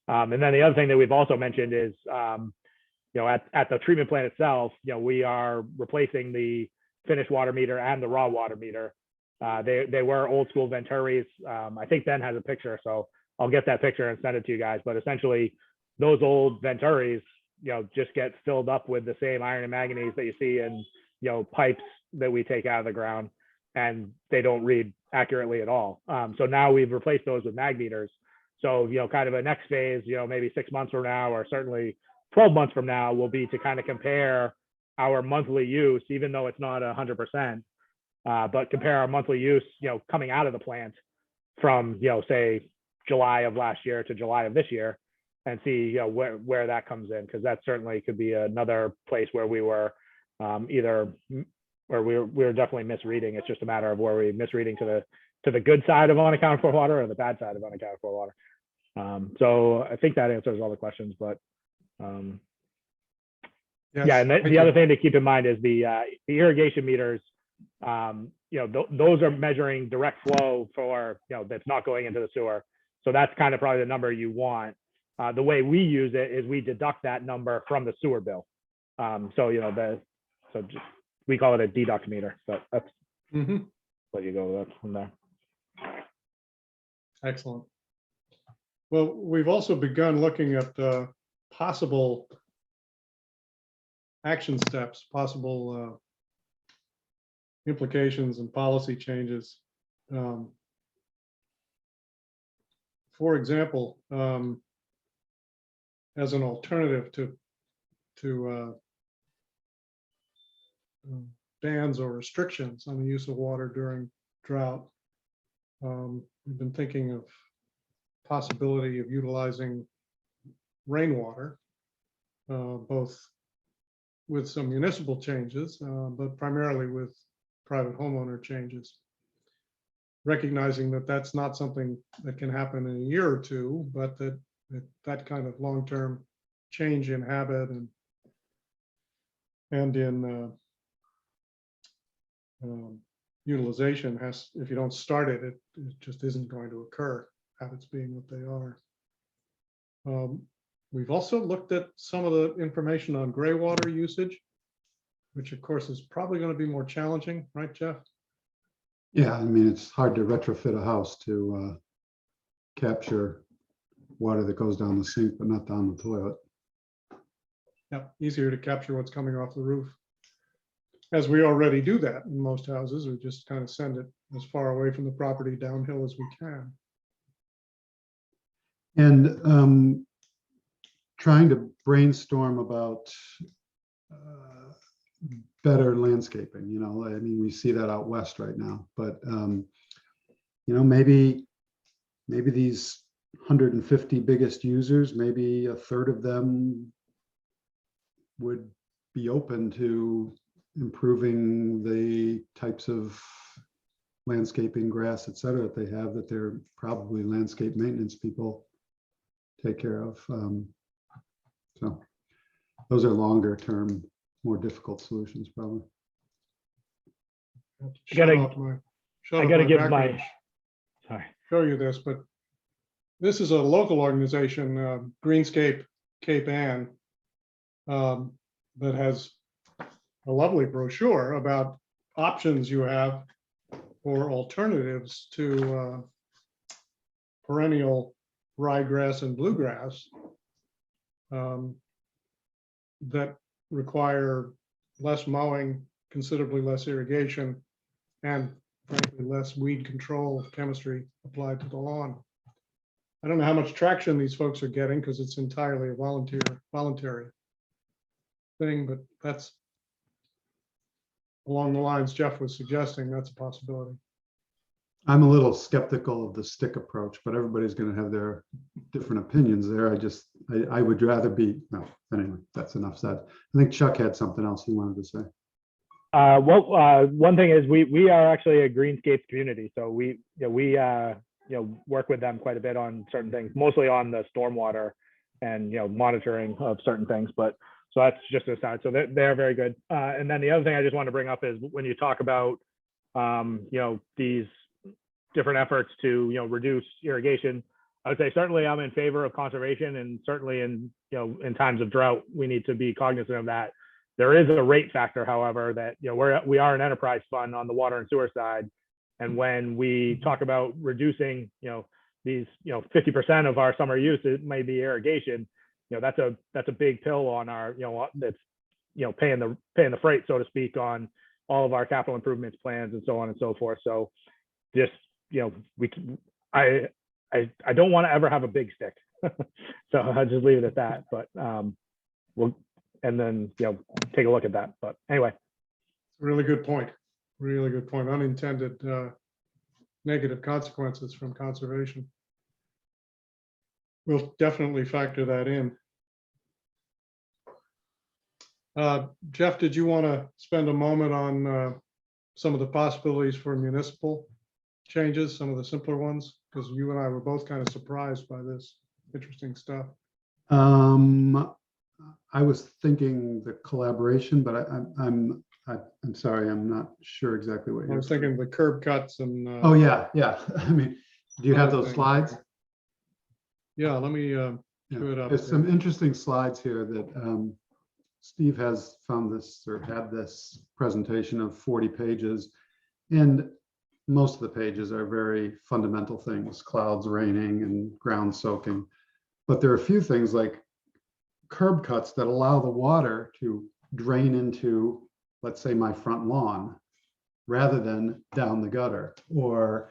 And then the other thing that we've also mentioned is at the treatment plant itself, we are replacing the finished water meter and the raw water meter. They were old school Venturis. I think Ben has a picture, so I'll get that picture and send it to you guys. But essentially, those old Venturis, just get filled up with the same iron and manganese that you see in pipes that we take out of the ground, and they don't read accurately at all. So now we've replaced those with mag meters. So kind of a next phase, maybe 6 months from now, or certainly 12 months from now, will be to kind of compare our monthly use, even though it's not 100%, but compare our monthly use, coming out of the plant from, say, July of last year to July of this year, and see, where that comes in, because that certainly could be another place where we were we're definitely misreading. It's just a matter of where we're misreading to the good side of unaccounted for water or the bad side of unaccounted for water. So I think that answers all the questions, but Yes, yeah, and the other thing to keep in mind is the irrigation meters. Those are measuring direct flow for that's not going into the sewer. So that's kind of probably the number you want. The way we use it is we deduct that number from the sewer bill. We call it a deduct meter, but that's what you go with from there. Excellent. Well, we've also begun looking at possible action steps, possible implications and policy changes. For example, as an alternative to bans or restrictions on the use of water during drought. We've been thinking of possibility of utilizing rainwater, both with some municipal changes, but primarily with private homeowner changes. Recognizing that that's not something that can happen in a year or two, but that kind of long-term change in habit and in utilization has, if you don't start it, it just isn't going to occur, habits being what they are. We've also looked at some of the information on gray water usage, which of course is probably going to be more challenging, right, Jeff? Yeah, I mean, it's hard to retrofit a house to capture water that goes down the sink, but not down the toilet. Yeah, easier to capture what's coming off the roof. As we already do that in most houses, we just kind of send it as far away from the property downhill as we can. And trying to brainstorm about better landscaping, you know, I mean, we see that out west right now, but you know, maybe these 150 biggest users, maybe a third of them would be open to improving the types of landscaping, grass, et cetera, that they have, that they're probably landscape maintenance people take care of. So those are longer term, more difficult solutions, probably. I gotta give my, sorry. Show you this, but this is a local organization, Greenscape Cape Ann, that has a lovely brochure about options you have for alternatives to perennial ryegrass and bluegrass that require less mowing, considerably less irrigation, and frankly, less weed control chemistry applied to the lawn. I don't know how much traction these folks are getting because it's entirely a voluntary thing, but that's along the lines Jeff was suggesting. That's a possibility. I'm a little skeptical of the stick approach, but everybody's going to have their different opinions there. I would rather be, no, anyway, that's enough said. I think Chuck had something else he wanted to say. One thing is we are actually a greenscape community, so we work with them quite a bit on certain things, mostly on the stormwater and monitoring of certain things. But so that's just an aside. So they're very good. And then the other thing I just want to bring up is when you talk about these different efforts to reduce irrigation, I would say certainly I'm in favor of conservation, and certainly in times of drought we need to be cognizant of that. There is a rate factor, however, that we are an enterprise fund on the water and sewer side, and when we talk about reducing these 50% of our summer use, it may be irrigation. That's a big pill on our that's paying the freight, so to speak, on all of our capital improvements plans and so on and so forth. So just I don't want to ever have a big stick, so I'll just leave it at that. But we'll and then take a look at that. But anyway, really good point. Really good point. Unintended negative consequences from conservation. We'll definitely factor that in. Jeff, did you want to spend a moment on some of the possibilities for municipal changes, some of the simpler ones? Because you and I were both kind of surprised by this interesting stuff. I was thinking the collaboration, but I'm sorry, I'm not sure exactly what I was thinking the curb cuts and. Oh yeah. I mean, do you have those slides? Yeah, let me do it up. There's some interesting slides here that Steve has found this or had this presentation of 40 pages, and most of the pages are very fundamental things, clouds raining and ground soaking. But there are a few things like curb cuts that allow the water to drain into, let's say, my front lawn rather than down the gutter, or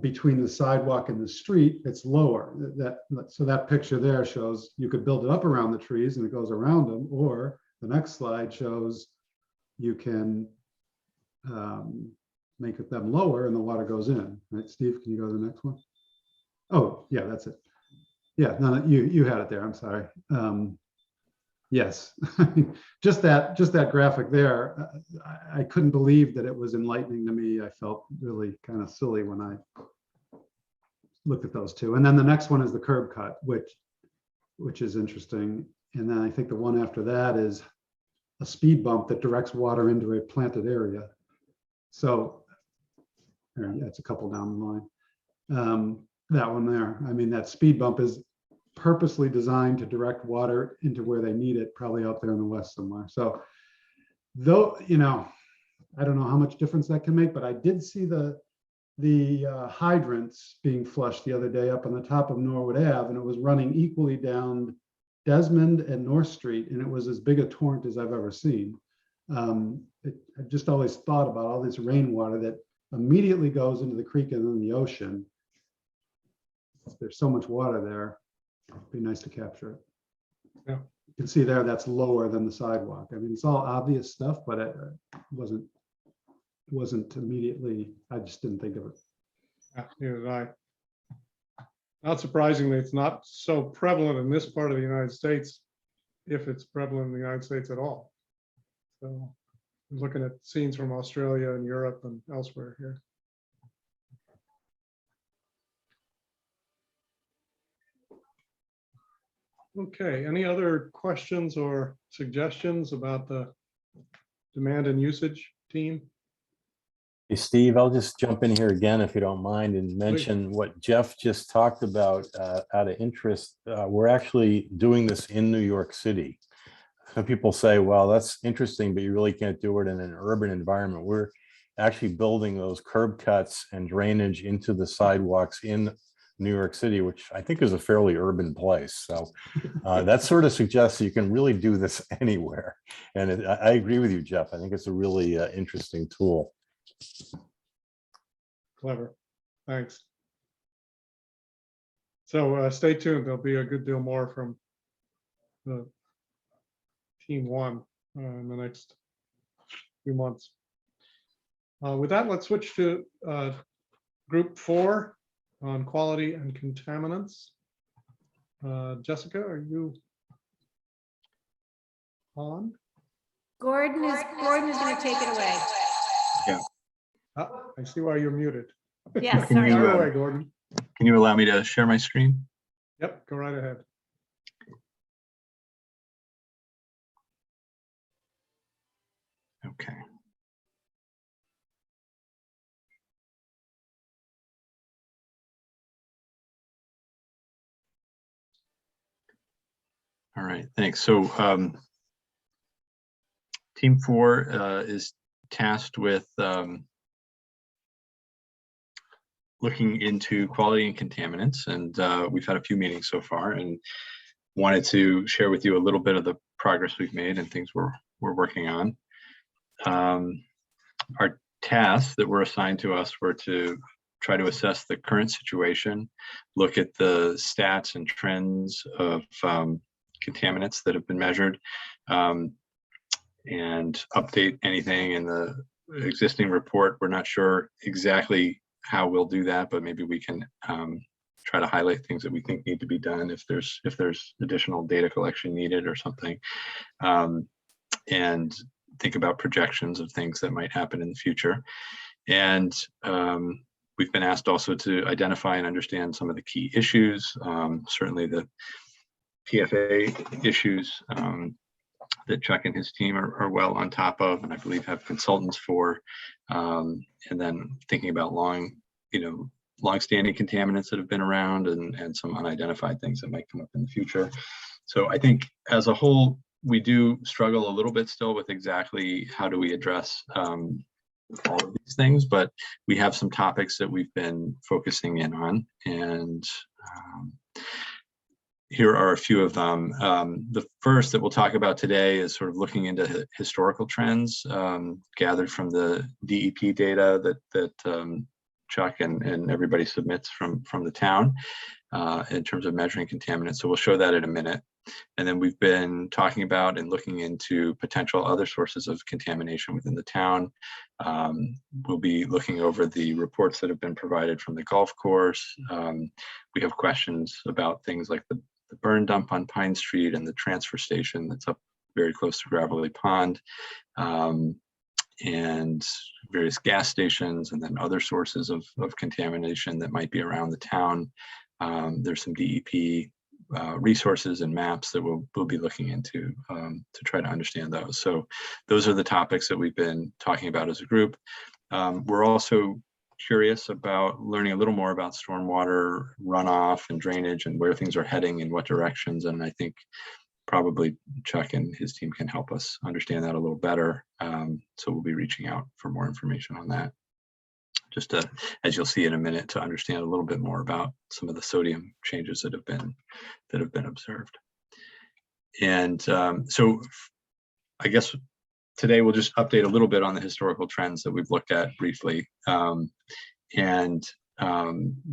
between the sidewalk and the street, it's lower. So that picture there shows you could build it up around the trees and it goes around them, or the next slide shows you can make them lower and the water goes in, right? Steve, can you go to the next one? Oh, yeah, that's it. Yeah, no, you had it there. I'm sorry. Yes, just that graphic there. I couldn't believe that it was enlightening to me. I felt really kind of silly when I looked at those two. And then the next one is the curb cut, which is interesting. And then I think the one after that is a speed bump that directs water into a planted area. So yeah, it's a couple down the line. That one there. I mean, that speed bump is purposely designed to direct water into where they need it, probably out there in the west somewhere. So though, I don't know how much difference that can make, but I did see the hydrants being flushed the other day up on the top of Norwood Ave, and it was running equally down Desmond and North Street, and it was as big a torrent as I've ever seen. I've just always thought about all this rainwater that immediately goes into the creek and then the ocean. There's so much water there. It'd be nice to capture it. Yeah. You can see there that's lower than the sidewalk. I mean, it's all obvious stuff, but it wasn't immediately, I just didn't think of it. Yeah, neither did I. Not surprisingly, it's not so prevalent in this part of the United States, if it's prevalent in the United States at all. So looking at scenes from Australia and Europe and elsewhere here. Okay, any other questions or suggestions about the demand and usage team? Hey, Steve, I'll just jump in here again, if you don't mind, and mention what Jeff just talked about out of interest. We're actually doing this in New York City. Some people say, well, that's interesting, but you really can't do it in an urban environment. We're actually building those curb cuts and drainage into the sidewalks in New York City, which I think is a fairly urban place. So that sort of suggests you can really do this anywhere. And I agree with you, Jeff. I think it's a really interesting tool. Clever, thanks. So stay tuned. There'll be a good deal more from the team one in the next few months. With that, let's switch to group 4 on quality and contaminants. Jessica, are you on? Gordon is going to take it away. Yeah. I see why you're muted. Yes, Can sorry. you, Go away, Gordon. Can you allow me to share my screen? Yep, go right ahead. Okay. All right, thanks. So Team 4 is tasked with looking into quality and contaminants, and we've had a few meetings so far, and wanted to share with you a little bit of the progress we've made and things we're working on. Our tasks that were assigned to us were to try to assess the current situation, look at the stats and trends of contaminants that have been measured, and update anything in the existing report. We're not sure exactly how we'll do that, but maybe we can try to highlight things that we think need to be done if there's additional data collection needed or something, and think about projections of things that might happen in the future. And we've been asked also to identify and understand some of the key issues, certainly the PFA issues that Chuck and his team are well on top of, and I believe have consultants for, and then thinking about long-standing contaminants that have been around and some unidentified things that might come up in the future. So I think as a whole, we do struggle a little bit still with exactly how do we address all of these things, but we have some topics that we've been focusing in on, and here are a few of them. The first that we'll talk about today is sort of looking into historical trends gathered from the DEP data that Chuck and everybody submits from the town in terms of measuring contaminants. So we'll show that in a minute. And then we've been talking about and looking into potential other sources of contamination within the town. We'll be looking over the reports that have been provided from the golf course. We have questions about things like the burn dump on Pine Street and the transfer station that's up very close to Gravelly Pond, and various gas stations, and then other sources of contamination that might be around the town. There's some DEP resources and maps that we'll be looking into to try to understand those. So those are the topics that we've been talking about as a group. We're also curious about learning a little more about stormwater runoff and drainage and where things are heading in what directions. And I think probably Chuck and his team can help us understand that a little better. So we'll be reaching out for more information on that. Just to, as you'll see in a minute, to understand a little bit more about some of the sodium changes that have been observed. And so I guess today we'll just update a little bit on the historical trends that we've looked at briefly.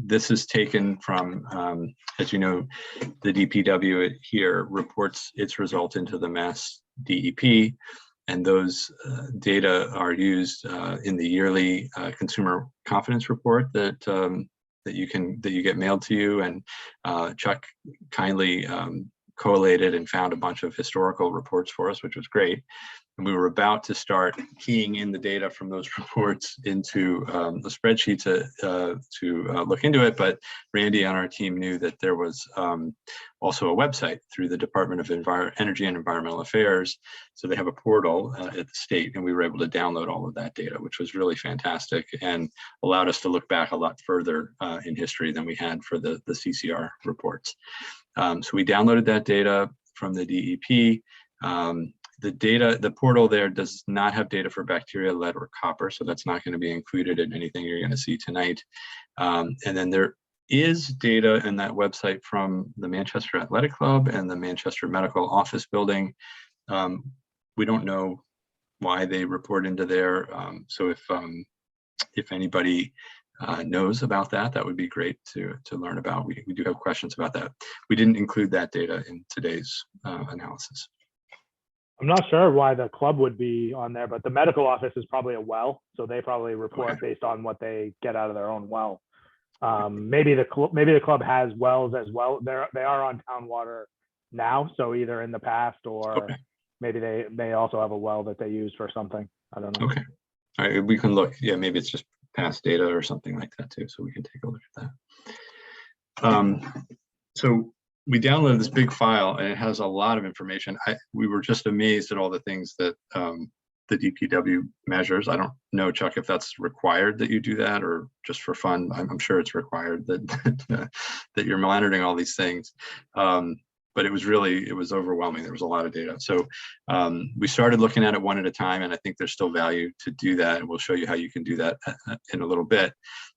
This is taken from, as you know, the DPW here reports its result into the Mass DEP, and those data are used in the yearly consumer confidence report that you get mailed to you. And Chuck kindly collated and found a bunch of historical reports for us, which was great. And we were about to start keying in the data from those reports into the spreadsheet to look into it. But Randy on our team knew that there was also a website through the Department of Energy and Environmental Affairs. So they have a portal at the state, and we were able to download all of that data, which was really fantastic and allowed us to look back a lot further in history than we had for the CCR reports. So we downloaded that data from the DEP. The portal there does not have data for bacteria, lead, or copper, so that's not going to be included in anything you're going to see tonight. And then there is data in that website from the Manchester Athletic Club and the Manchester Medical Office Building. We don't know why they report into there, so if anybody knows about that, that would be great to learn about. We do have questions about that. We didn't include that data in today's analysis. I'm not sure why the club would be on there, but the medical office is probably a well, so they probably report based on what they get out of their own well. Maybe the club has wells as well. They are on town water now, so either in the past or maybe they also have a well that they use for something. I don't know. Okay, all right, we can look. Yeah, maybe it's just past data or something like that too, so we can take a look at that. So we downloaded this big file, and it has a lot of information. We were just amazed at all the things that the DPW measures. I don't know, Chuck, if that's required that you do that or just for fun. I'm sure it's required that you're monitoring all these things. But it was overwhelming. There was a lot of data. So we started looking at it one at a time, and I think there's still value to do that. And we'll show you how you can do that in a little bit.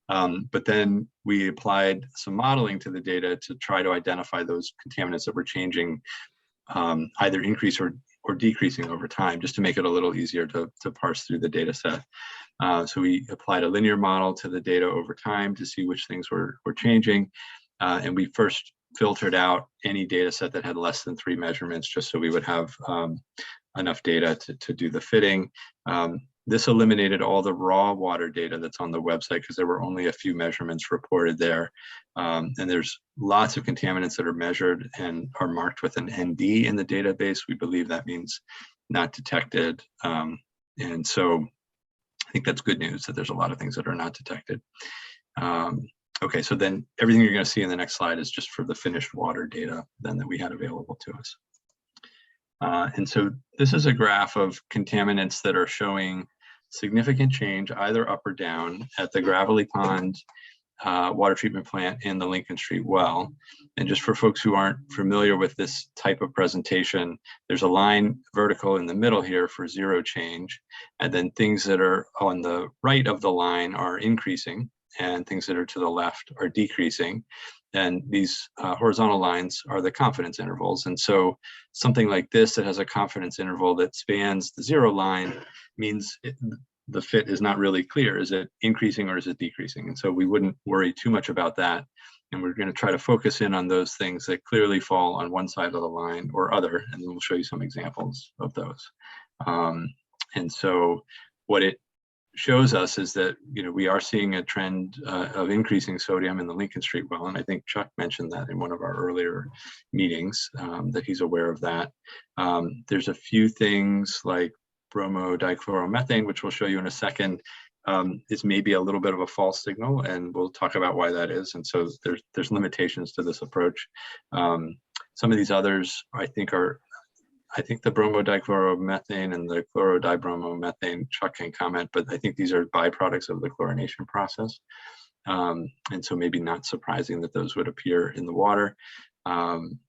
But then we applied some modeling to the data to try to identify those contaminants that were changing, either increase or decreasing over time, just to make it a little easier to parse through the data set. So we applied a linear model to the data over time to see which things were changing. And we first filtered out any data set that had less than 3 measurements, just so we would have enough data to do the fitting. This eliminated all the raw water data that's on the website because there were only a few measurements reported there. And there's lots of contaminants that are measured and are marked with an ND in the database. We believe that means not detected. And so I think that's good news that there's a lot of things that are not detected. Okay, so then everything you're going to see in the next slide is just for the finished water data then that we had available to us. And so this is a graph of contaminants that are showing significant change either up or down at the Gravelly Pond water treatment plant and the Lincoln Street well. And just for folks who aren't familiar with this type of presentation, there's a line vertical in the middle here for 0 change. And then things that are on the right of the line are increasing, and things that are to the left are decreasing. And these horizontal lines are the confidence intervals. And so something like this that has a confidence interval that spans the 0 line means the fit is not really clear. Is it increasing or is it decreasing? And so we wouldn't worry too much about that. And we're going to try to focus in on those things that clearly fall on one side of the line or other, and then we'll show you some examples of those. And so what it shows us is that, you know, we are seeing a trend of increasing sodium in the Lincoln Street well, and I think Chuck mentioned that in one of our earlier meetings, that he's aware of that. There's a few things like bromodichloromethane, which we'll show you in a second, is maybe a little bit of a false signal, and we'll talk about why that is. And so there's limitations to this approach. Some of these others, I think the bromodichloromethane and the chlorodibromometane, Chuck can comment, but I think these are byproducts of the chlorination process. And so maybe not surprising that those would appear in the water. And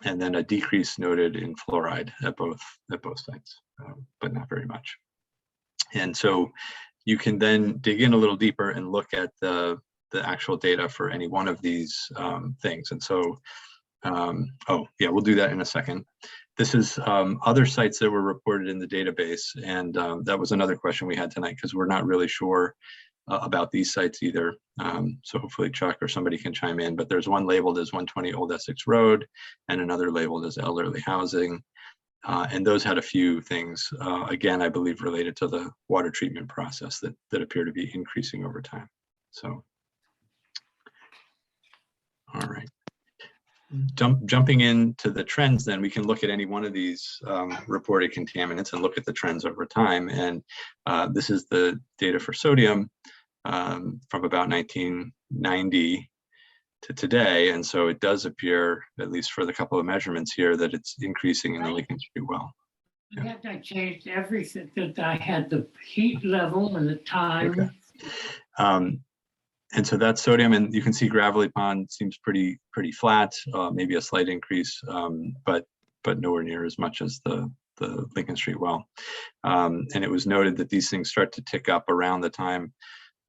then a decrease noted in fluoride at both sites, but not very much. And so you can then dig in a little deeper and look at the actual data for any one of these things. And so, oh yeah, we'll do that in a second. This is other sites that were reported in the database. And that was another question we had tonight, because we're not really sure about these sites either. So hopefully Chuck or somebody can chime in, but there's one labeled as 120 Old Essex Road and another labeled as elderly housing. And those had a few things, again, I believe related to the water treatment process that appear to be increasing over time. So, all right. Jumping into the trends, then we can look at any one of these reported contaminants and look at the trends over time. And this is the data for sodium from about 1990 to today. And so it does appear, at least for the couple of measurements here, that it's increasing in the Lincoln Street well. Yeah. I changed everything, that I had the heat level and the time. Okay. And so that's sodium, and you can see Gravelly Pond seems pretty flat, maybe a slight increase, but nowhere near as much as the Lincoln Street well. And it was noted that these things start to tick up around the time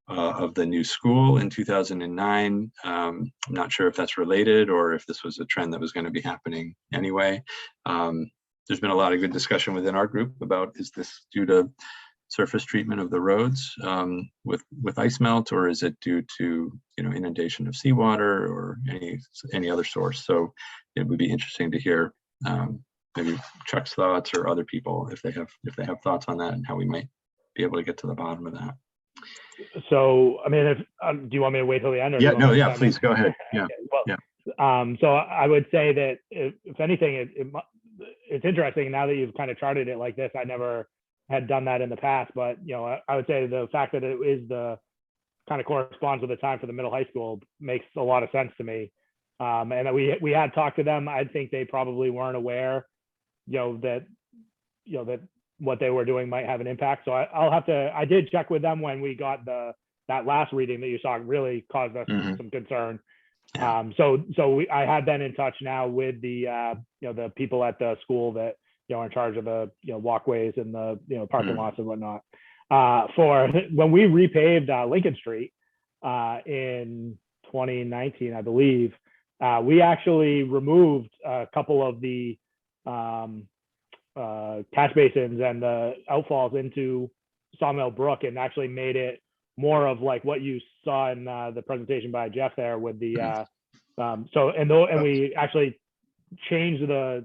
of the new school in 2009. I'm not sure if that's related or if this was a trend that was going to be happening anyway. There's been a lot of good discussion within our group about, is this due to surface treatment of the roads with ice melt, or is it due to, you know, inundation of seawater or any other source? So it would be interesting to hear maybe Chuck's thoughts or other people if they have thoughts on that and how we might be able to get to the bottom of that. So, I mean, if do you want me to wait till the end? Or Yeah, no, yeah, please go ahead. Yeah, okay, well, yeah. So I would say that if anything, it's interesting now that you've kind of charted it like this. I never had done that in the past, but you know, I would say the fact that it is the kind of corresponds with the time for the middle high school makes a lot of sense to me. And that we had talked to them. I think they probably weren't aware, that what they were doing might have an impact. So I did check with them when we got that last reading that you saw really caused us some concern. I have been in touch now with the the people at the school that are in charge of the walkways and the parking lots and whatnot. For when we repaved Lincoln Street in 2019, I believe, we actually removed a couple of the catch basins and the outfalls into Sawmill Brook, and actually made it more of like what you saw in the presentation by Jeff there with the and we actually changed the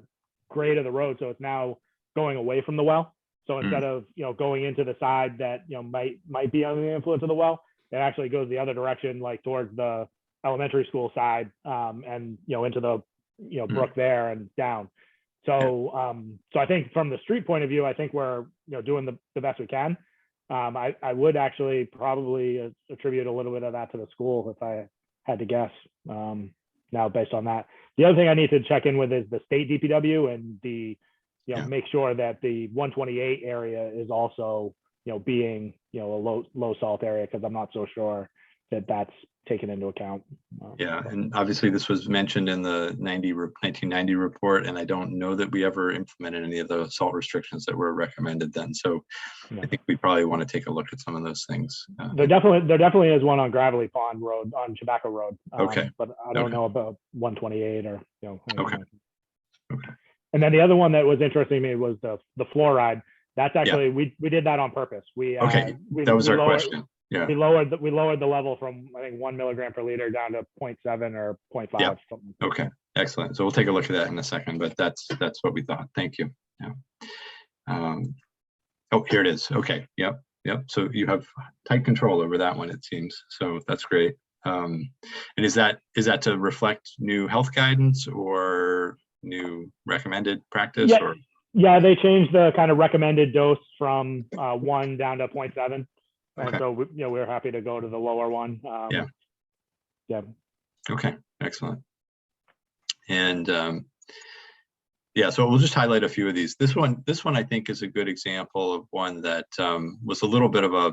grade of the road, so it's now going away from the well. So instead of going into the side that might be under the influence of the well, it actually goes the other direction, like towards the elementary school side, and into the brook there and down. So so I think from the street point of view, I think we're doing the best we can. I would actually probably attribute a little bit of that to the school if I had to guess. Now based on that, the other thing I need to check in with is the state DPW and the make sure that the 128 area is also being a low salt area, because I'm not so sure that that's taken into account. Yeah, and obviously this was mentioned in the 1990 report, and I don't know that we ever implemented any of the salt restrictions that were recommended then. So I think we probably want to take a look at some of those things. There definitely is one on Gravelly Pond Road, on Tobacco Road. Okay. But I don't know about 128 or Okay. And then the other one that was interesting to me was the fluoride. That's actually we did that on purpose. That was our question. Yeah. We lowered the level from, I think, 1 milligram per liter down to 0.7 or 0.5. Yeah. Something. Okay, excellent. So we'll take a look at that in a second, but that's what we thought. Thank you. Yeah. Oh, here it is. Okay. Yep. So you have tight control over that one, it seems. So that's great. And is that to reflect new health guidance or new recommended practice? Yeah. Or Yeah, they changed the kind of recommended dose from 1 down to 0.7. And okay. so, we're happy to go to the lower one. Yeah. Yeah. Okay, excellent. And yeah, so we'll just highlight a few of these. This one I think is a good example of one that was a little bit of a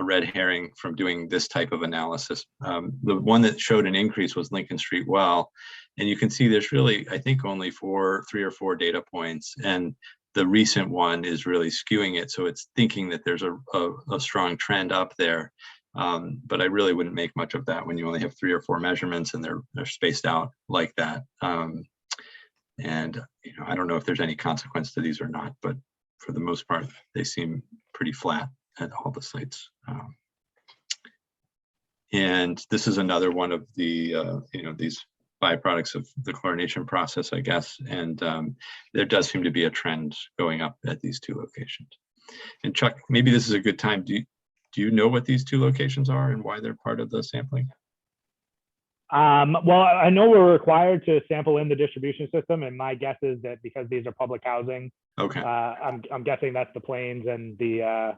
red herring from doing this type of analysis. The one that showed an increase was Lincoln Street Well, and you can see there's really, I think, only 3 or 4 data points, and the recent one is really skewing it, so it's thinking that there's a strong trend up there. But I really wouldn't make much of that when you only have 3 or 4 measurements and they're spaced out like that. And I don't know if there's any consequence to these or not, but for the most part, they seem pretty flat at all the sites. And this is another one of the these byproducts of the chlorination process, I guess. And there does seem to be a trend going up at these 2 locations. And Chuck, maybe this is a good time. Do you know what these 2 locations are and why they're part of the sampling? Well, I know we're required to sample in the distribution system, and my guess is that because these are public housing, okay. I'm guessing that's the Plains and the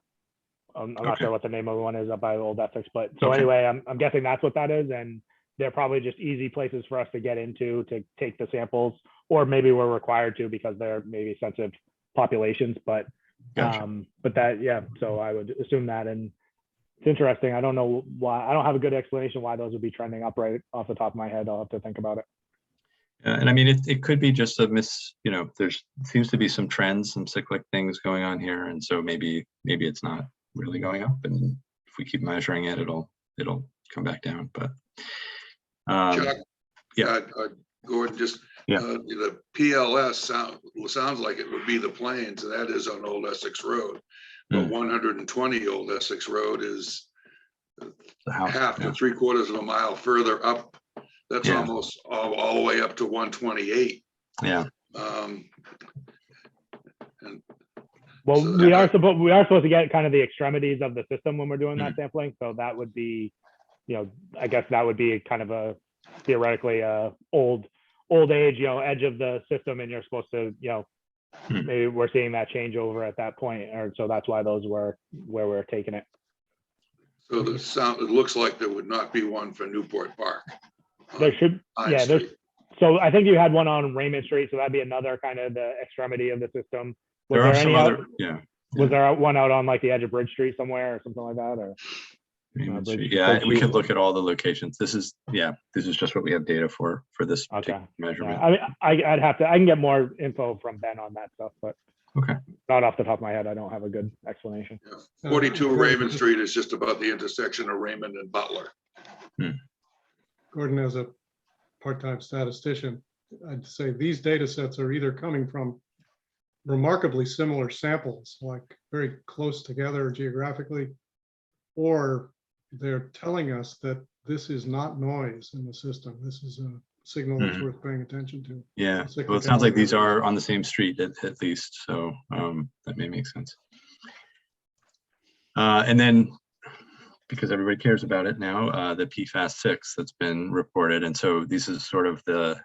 I'm not sure what the name of the one is up by Old Essex, but so anyway, I'm guessing that's what that is, and they're probably just easy places for us to get into to take the samples, or maybe we're required to because they're maybe sensitive populations, but so I would assume that. And it's interesting. I don't know why. I don't have a good explanation why those would be trending up right off the top of my head. I'll have to think about it. And I mean, it could be just a there seems to be some trends, some cyclic things going on here, and so maybe it's not really going up, and if we keep measuring it, it'll come back down. But Chuck, Gordon, just the PLS sounds like it would be the Plains, and that is on Old Essex Road. But 120 Old Essex Road is half to 3/4 of a mile further up. That's almost all the way up to 128. Yeah. Well, so we are supposed to get kind of the extremities of the system when we're doing that sampling. So that would be, I guess that would be kind of a theoretically old age, edge of the system, and you're supposed to, maybe we're seeing that change over at that point, or so that's why those were where we're taking it. So it looks like there would not be one for Newport Park. There should, so I think you had one on Raymond Street, so that'd be another kind of the extremity of the system. There are some other, Was there one out on like the edge of Bridge Street somewhere or something like that? Or we could look at all the locations. This is just what we have data for this measurement. I mean, I can get more info from Ben on that stuff, but not off the top of my head. I don't have a good explanation. 42 Raymond Street is just about the intersection of Raymond and Butler. Gordon, as a part-time statistician, I'd say these data sets are either coming from remarkably similar samples, like very close together geographically, or they're telling us that this is not noise in the system. This is a signal that's worth paying attention to. Yeah, well, it sounds like these are on the same street at least, so that may make sense. And then, because everybody cares about it now, the PFAS 6 that's been reported, and so this is sort of the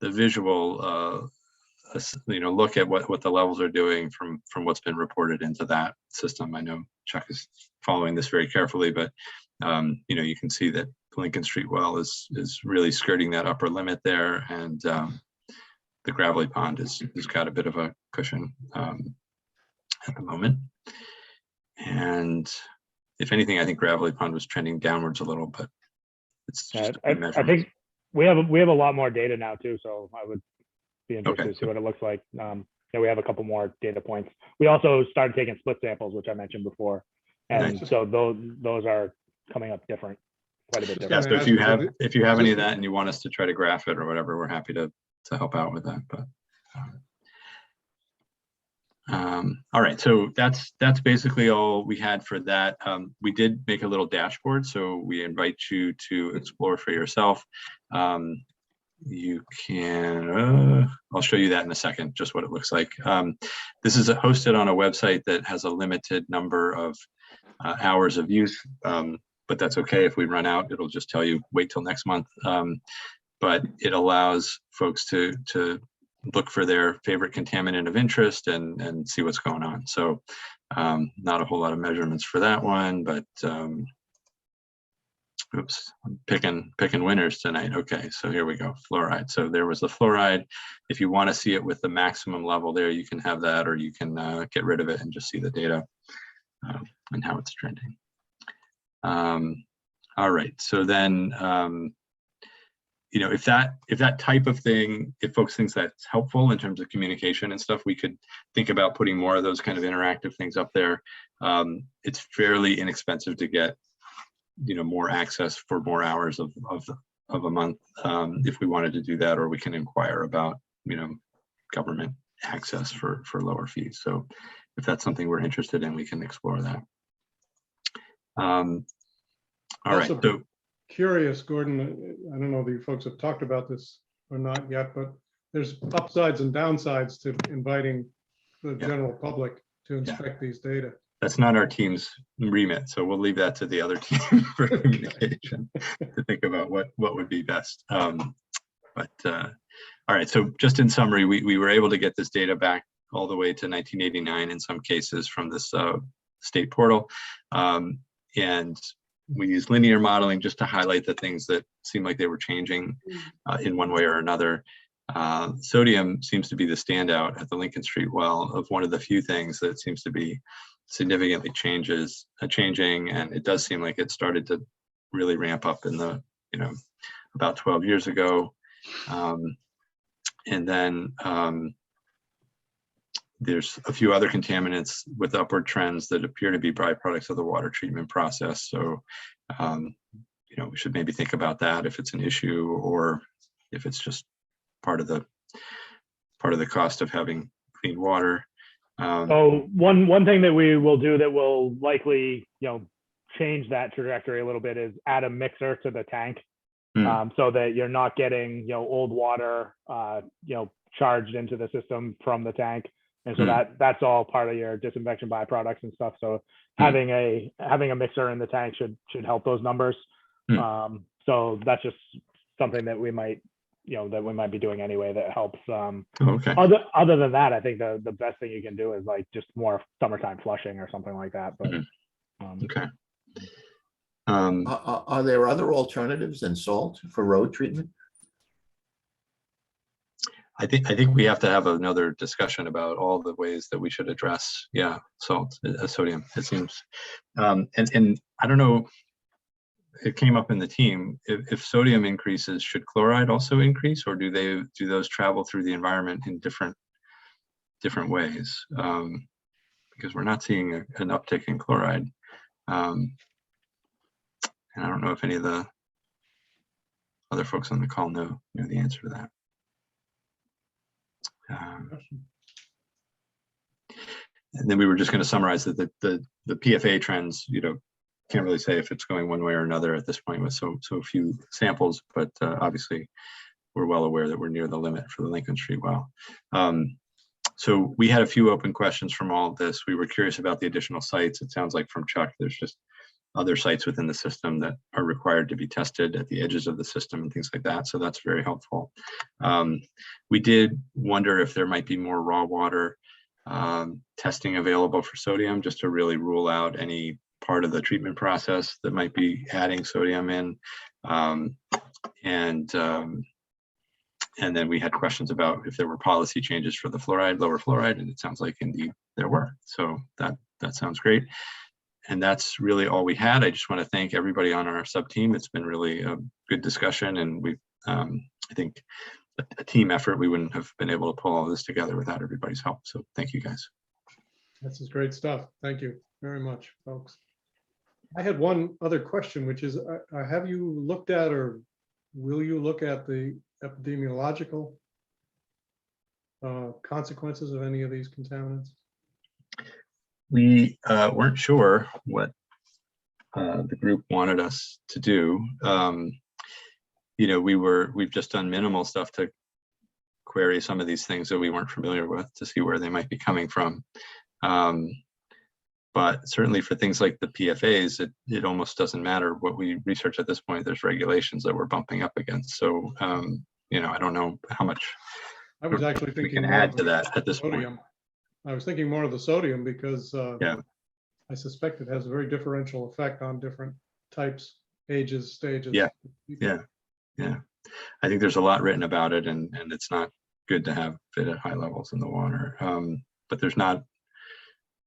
visual look at what the levels are doing from what's been reported into that system. I know Chuck is following this very carefully, but you can see that Lincoln Street Well is really skirting that upper limit there, and the Gravelly Pond has got a bit of a cushion at the moment. And if anything, I think Gravelly Pond was trending downwards a little, but it's just I think we have a lot more data now too, so I would be interested to see what it looks like. We have a couple more data points. We also started taking split samples, which I mentioned before, and so those are coming up quite a bit different. Yeah, so if you have any of that and you want us to try to graph it or whatever, we're happy to help out with that. But All right, so that's basically all we had for that. We did make a little dashboard, so we invite you to explore for yourself. You can, I'll show you that in a second, just what it looks like. This is hosted on a website that has a limited number of hours of use, but that's okay. If we run out, it'll just tell you, wait till next month. But it allows folks to look for their favorite contaminant of interest and see what's going on. So not a whole lot of measurements for that one, but oops, I'm picking winners tonight. Okay, so here we go, fluoride. So there was the fluoride. If you want to see it with the maximum level there, you can have that, or you can get rid of it and just see the data and how it's trending. All right, so then you know, if that type of thing, if folks think that's helpful in terms of communication and stuff, we could think about putting more of those kind of interactive things up there. It's fairly inexpensive to get, you know, more access for more hours of a month if we wanted to do that, or we can inquire about, you know, government access for lower fees. So if that's something we're interested in, we can explore that. All right, so curious, Gordon, I don't know if you folks have talked about this or not yet, but there's upsides and downsides to inviting the general public to inspect these data. That's not our team's remit, so we'll leave that to the other team for communication to think about what would be best. All right, so just in summary, we were able to get this data back all the way to 1989 in some cases from this state portal. And we use linear modeling just to highlight the things that seem like they were changing in one way or another. Sodium seems to be the standout at the Lincoln Street well of one of the few things that seems to be significantly changing, and it does seem like it started to really ramp up in the, you know, about 12 years ago. And then there's a few other contaminants with upward trends that appear to be byproducts of the water treatment process. So, you know, we should maybe think about that if it's an issue, or if it's just part of the cost of having clean water. So one thing that we will do that will likely, you know, change that trajectory a little bit is add a mixer to the tank, so that you're not getting, you know, old water, you know, charged into the system from the tank. And so that's all part of your disinfection byproducts and stuff. So having a mixer in the tank should help those numbers. So that's just something that we might, you know, that we might be doing anyway that helps. Okay. Other than that, I think the best thing you can do is like just more summertime flushing or something like that. But okay. Are there other alternatives than salt for road treatment? I think we have to have another discussion about all the ways that we should address, salt, sodium, it seems. And I don't know, it came up in the team, if sodium increases, should chloride also increase, or do those travel through the environment in different ways? Because we're not seeing an uptick in chloride. And I don't know if any of the other folks on the call know the answer to that. And then we were just going to summarize that the PFA trends, you know, can't really say if it's going one way or another at this point with so few samples, but obviously we're well aware that we're near the limit for the Lincoln Street well. So we had a few open questions from all of this. We were curious about the additional sites. It sounds like from Chuck, there's just other sites within the system that are required to be tested at the edges of the system and things like that. So that's very helpful. We did wonder if there might be more raw water testing available for sodium, just to really rule out any part of the treatment process that might be adding sodium in. And then we had questions about if there were policy changes for the fluoride, lower fluoride, and it sounds like indeed there were. So that sounds great. And that's really all we had. I just want to thank everybody on our sub team. It's been really a good discussion, and we, I think, a team effort. We wouldn't have been able to pull all this together without everybody's help. So thank you guys. This is great stuff. Thank you very much, folks. I had one other question, which is, have you looked at, or will you look at the epidemiological consequences of any of these contaminants? We weren't sure what the group wanted us to do. You know, we've just done minimal stuff to query some of these things that we weren't familiar with to see where they might be coming from. But certainly for things like the PFAs, it almost doesn't matter what we research at this point. There's regulations that we're bumping up against. So, you know, I don't know how much I was actually we thinking can more add of to the that at this point. sodium. I was thinking more of the sodium because Yeah. I suspect it has a very differential effect on different types, ages, stages. Yeah. of people. Yeah. Yeah. I think there's a lot written about it, and it's not good to have it at high levels in the water. But there's not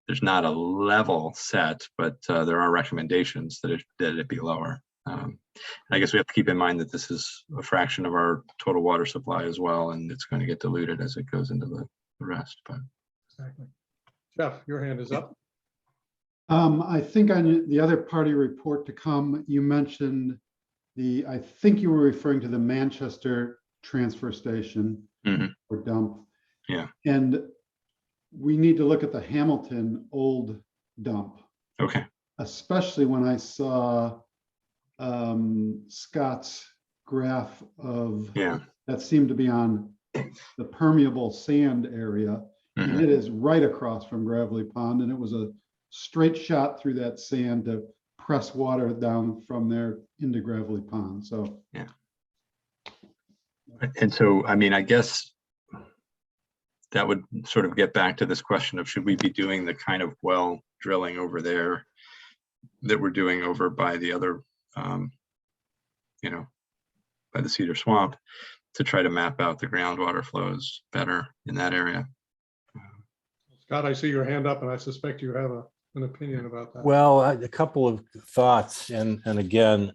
a level set, but there are recommendations that it be lower. I guess we have to keep in mind that this is a fraction of our total water supply as well, and it's going to get diluted as it goes into the rest. But Exactly. Jeff, your hand is up. I think on the other party report to come, you mentioned I think you were referring to the Manchester transfer station or dump. Yeah. And we need to look at the Hamilton old dump. Okay. Especially when I saw Scott's graph of that seemed to be on the permeable sand area. And it is right across from Gravelly Pond, and it was a straight shot through that sand to press water down from there into Gravelly Pond. So yeah. And so, I mean, I guess that would sort of get back to this question of should we be doing the kind of well drilling over there that we're doing over by the other, you know, by the Cedar Swamp to try to map out the groundwater flows better in that area. Scott, I see your hand up and I suspect you have an opinion about that. Well, a couple of thoughts, and again,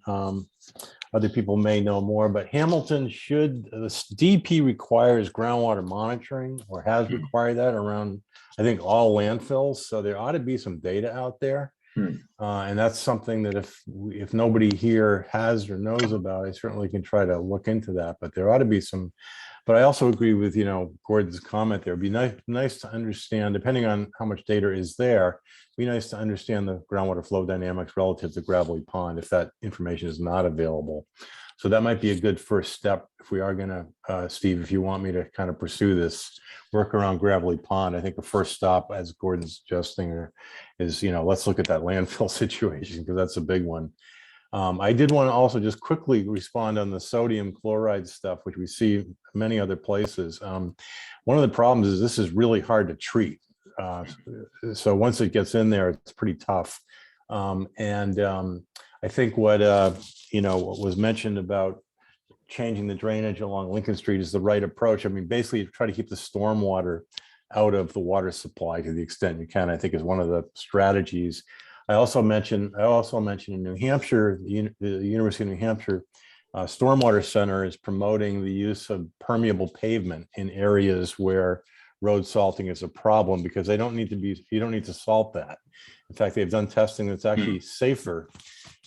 other people may know more, but Hamilton the DP requires groundwater monitoring, or has required that around, I think, all landfills. So there ought to be some data out there. And that's something that if nobody here has or knows about, I certainly can try to look into that, but there ought to be some. But I also agree with, you know, Gordon's comment there. It'd be nice to understand, depending on how much data is there, it'd be nice to understand the groundwater flow dynamics relative to Gravelly Pond if that information is not available. So that might be a good first step if we are going to, Steve, if you want me to kind of pursue this work around Gravelly Pond. I think the first stop, as Gordon's suggesting, is, you know, let's look at that landfill situation, because that's a big one. I did want to also just quickly respond on the sodium chloride stuff, which we see many other places. One of the problems is this is really hard to treat. So once it gets in there, it's pretty tough. I think what what was mentioned about changing the drainage along Lincoln Street is the right approach. I mean, basically try to keep the stormwater out of the water supply to the extent you can, I think, is one of the strategies. I also mentioned in New Hampshire, the University of New Hampshire Stormwater Center is promoting the use of permeable pavement in areas where road salting is a problem, because you don't need to salt that. In fact, they've done testing that's actually safer.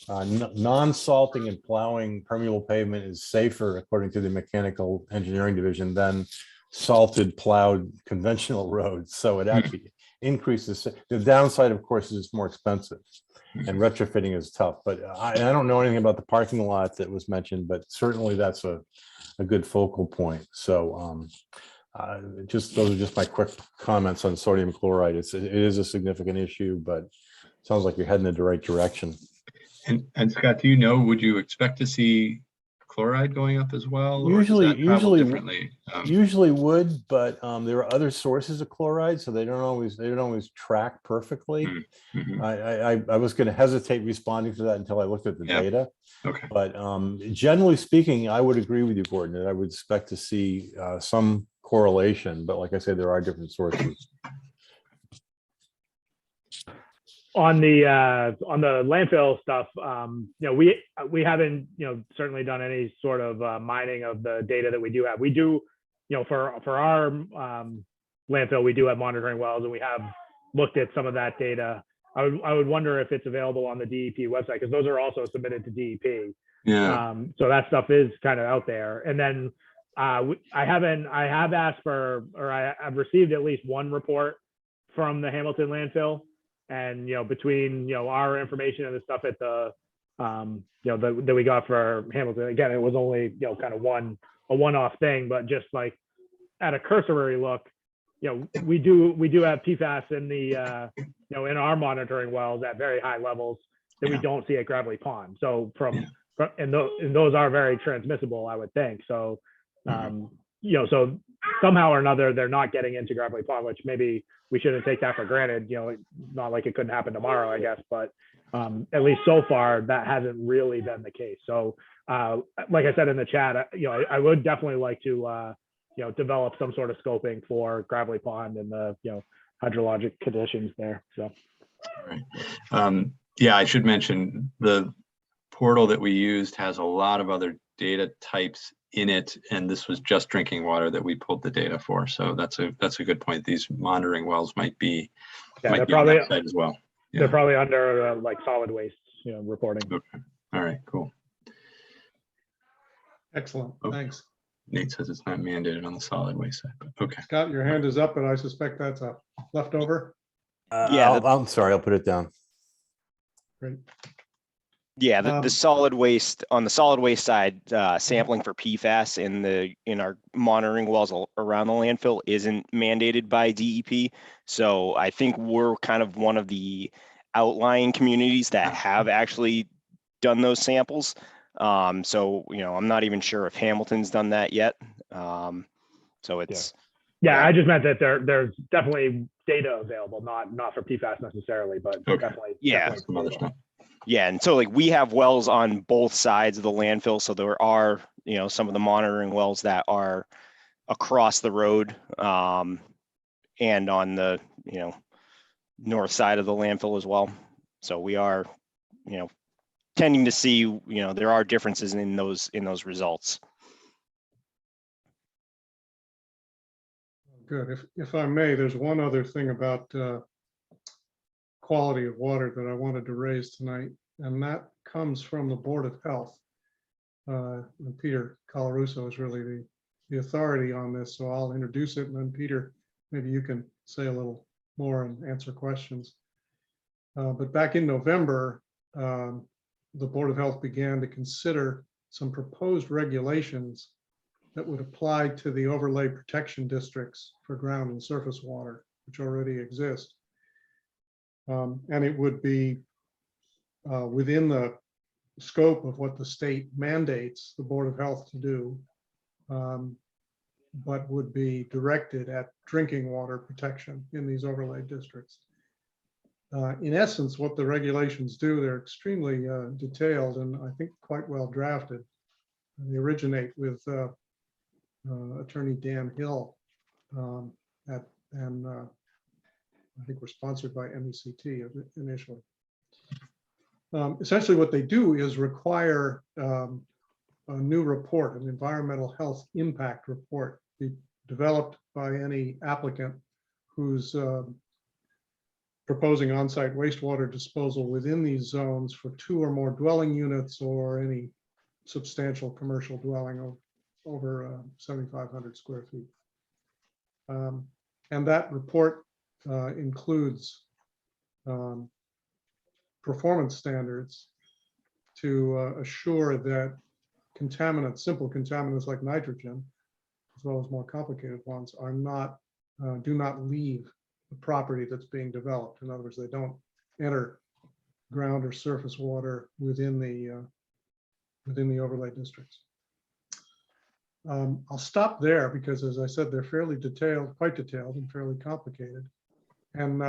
Non-salting and plowing permeable pavement is safer, according to the Mechanical Engineering Division, than salted plowed conventional roads. So it actually increases. The downside, of course, is it's more expensive, and retrofitting is tough. But I don't know anything about the parking lot that was mentioned, but certainly that's a good focal point. So those are just my quick comments on sodium chloride. It is a significant issue, but it sounds like you're heading in the right direction. And Scott, do you know, would you expect to see chloride going up as well? Usually differently? Usually would, but there are other sources of chloride, so they don't always track perfectly. I was going to hesitate responding to that until I looked at the data. Okay. But generally speaking, I would agree with you, Gordon, that I would expect to see some correlation. But like I said, there are different sources. On the landfill stuff, we haven't certainly done any sort of mining of the data that we do have. We do, for our landfill, we do have monitoring wells, and we have looked at some of that data. I would wonder if it's available on the DEP website, because those are also submitted to DEP. Yeah. So that stuff is kind of out there. And then I've received at least one report from the Hamilton landfill. And, between, our information and the stuff at the, that we got for Hamilton, again, it was only, kind of a one-off thing, but just like at a cursory look, we do have PFAS in the, in our monitoring wells at very high levels that we don't see at Gravelly Pond. So and those are very transmissible, I would think. So, so somehow or another, they're not getting into Gravelly Pond, which maybe we shouldn't take that for granted. Not like it couldn't happen tomorrow, I guess, but at least so far, that hasn't really been the case. So, like I said in the chat, I would definitely like to, develop some sort of scoping for Gravelly Pond and the, hydrologic conditions there. So, All right. Yeah, I should mention the portal that we used has a lot of other data types in it, and this was just drinking water that we pulled the data for. So that's a good point. These monitoring wells might be they're probably on that side as well. They're probably under like solid waste, reporting. Okay. All right, cool. Excellent, thanks. Nate says it's not mandated on the solid waste side, but okay. Scott, your hand is up, but I suspect that's a leftover. I'm sorry, I'll put it down. Great. Yeah, the solid waste, on the solid waste side, sampling for PFAS in our monitoring wells around the landfill isn't mandated by DEP. So I think we're kind of one of the outlying communities that have actually done those samples. So, I'm not even sure if Hamilton's done that yet. So it's. Yeah, I just meant that there's definitely data available, not for PFAS necessarily, but definitely. Yeah. Some other stuff. Yeah, and so like we have wells on both sides of the landfill. So there are, some of the monitoring wells that are across the road and on the, north side of the landfill as well. So we are, tending to see, there are differences in those results. Good. If I may, there's one other thing about quality of water that I wanted to raise tonight, and that comes from the Board of Health. And Peter Colarusso is really the authority on this, so I'll introduce it, and then Peter, maybe you can say a little more and answer questions. But back in November, the Board of Health began to consider some proposed regulations that would apply to the overlay protection districts for ground and surface water, which already exist. And it would be within the scope of what the state mandates the Board of Health to do, but would be directed at drinking water protection in these overlay districts. In essence, what the regulations do, they're extremely detailed and I think quite well drafted. They originate with Attorney Dan Hill and I think we're sponsored by MECT initially. Essentially what they do is require a new report, an environmental health impact report, be developed by any applicant who's proposing on-site wastewater disposal within these zones for 2 or more dwelling units or any substantial commercial dwelling of over 7,500 square feet. And that report includes performance standards to assure that contaminants, simple contaminants like nitrogen, as well as more complicated ones, are not do not leave the property that's being developed. In other words, they don't enter ground or surface water within the overlay districts. I'll stop there because, as I said, they're fairly detailed, quite detailed and fairly complicated. And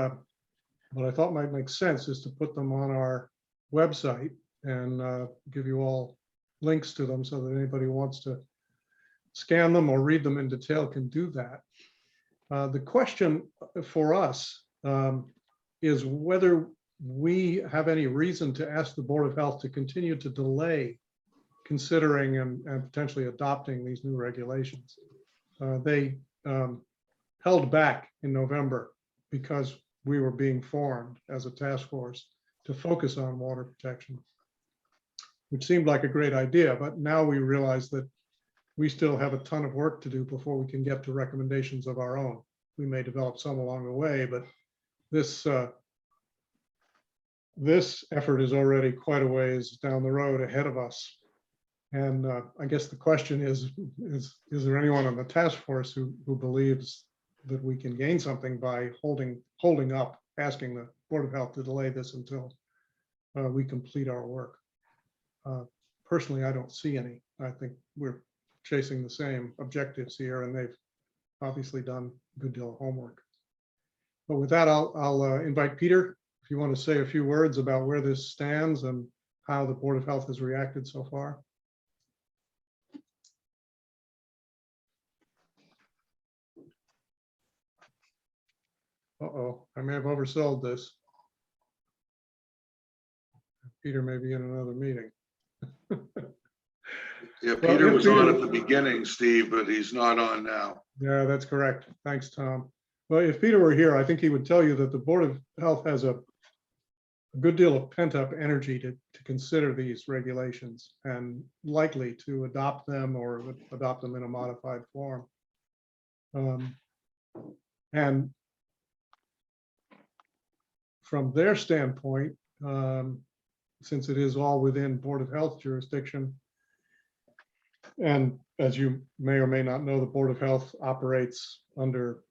what I thought might make sense is to put them on our website and give you all links to them so that anybody who wants to scan them or read them in detail can do that. The question for us is whether we have any reason to ask the Board of Health to continue to delay considering and potentially adopting these new regulations. They held back in November because we were being formed as a task force to focus on water protection, which seemed like a great idea, but now we realize that we still have a ton of work to do before we can get to recommendations of our own. We may develop some along the way, but this this effort is already quite a ways down the road ahead of us. And I guess the question is there anyone on the task force who believes that we can gain something by holding up, asking the Board of Health to delay this until we complete our work? Personally, I don't see any. I think we're chasing the same objectives here, and they've obviously done a good deal of homework. But with that, I'll invite Peter, if you want to say a few words about where this stands and how the Board of Health has reacted so far. Uh-oh, I may have oversold this. Peter may be in another meeting. Yeah, Well, Peter if was on Peter- at the beginning, Steve, but he's not on now. Yeah, that's correct. Thanks, Tom. Well, if Peter were here, I think he would tell you that the Board of Health has a good deal of pent-up energy to consider these regulations and likely to adopt them or adopt them in a modified form. And from their standpoint, since it is all within Board of Health jurisdiction, and as you may or may not know, the Board of Health operates under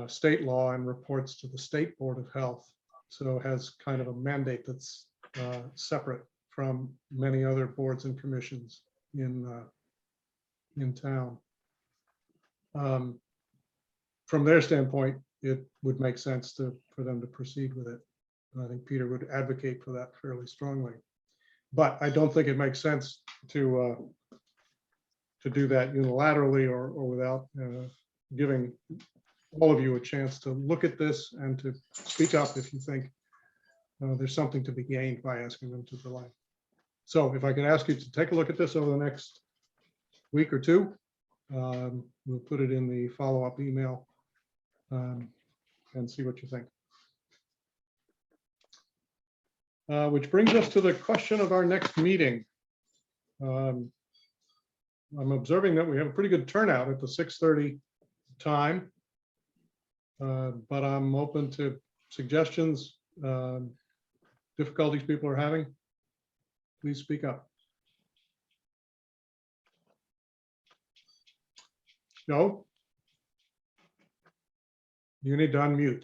state law and reports to the State Board of Health. So has kind of a mandate that's separate from many other boards and commissions in town. From their standpoint, it would make sense for them to proceed with it. And I think Peter would advocate for that fairly strongly. But I don't think it makes sense to do that unilaterally or without giving all of you a chance to look at this and to speak up if you think there's something to be gained by asking them to delay. So if I could ask you to take a look at this over the next week or two, we'll put it in the follow-up email and see what you think. Which brings us to the question of our next meeting. I'm observing that we have a pretty good turnout at the 6:30 time, but I'm open to suggestions, difficulties people are having. Please speak up. Joe? You need to unmute.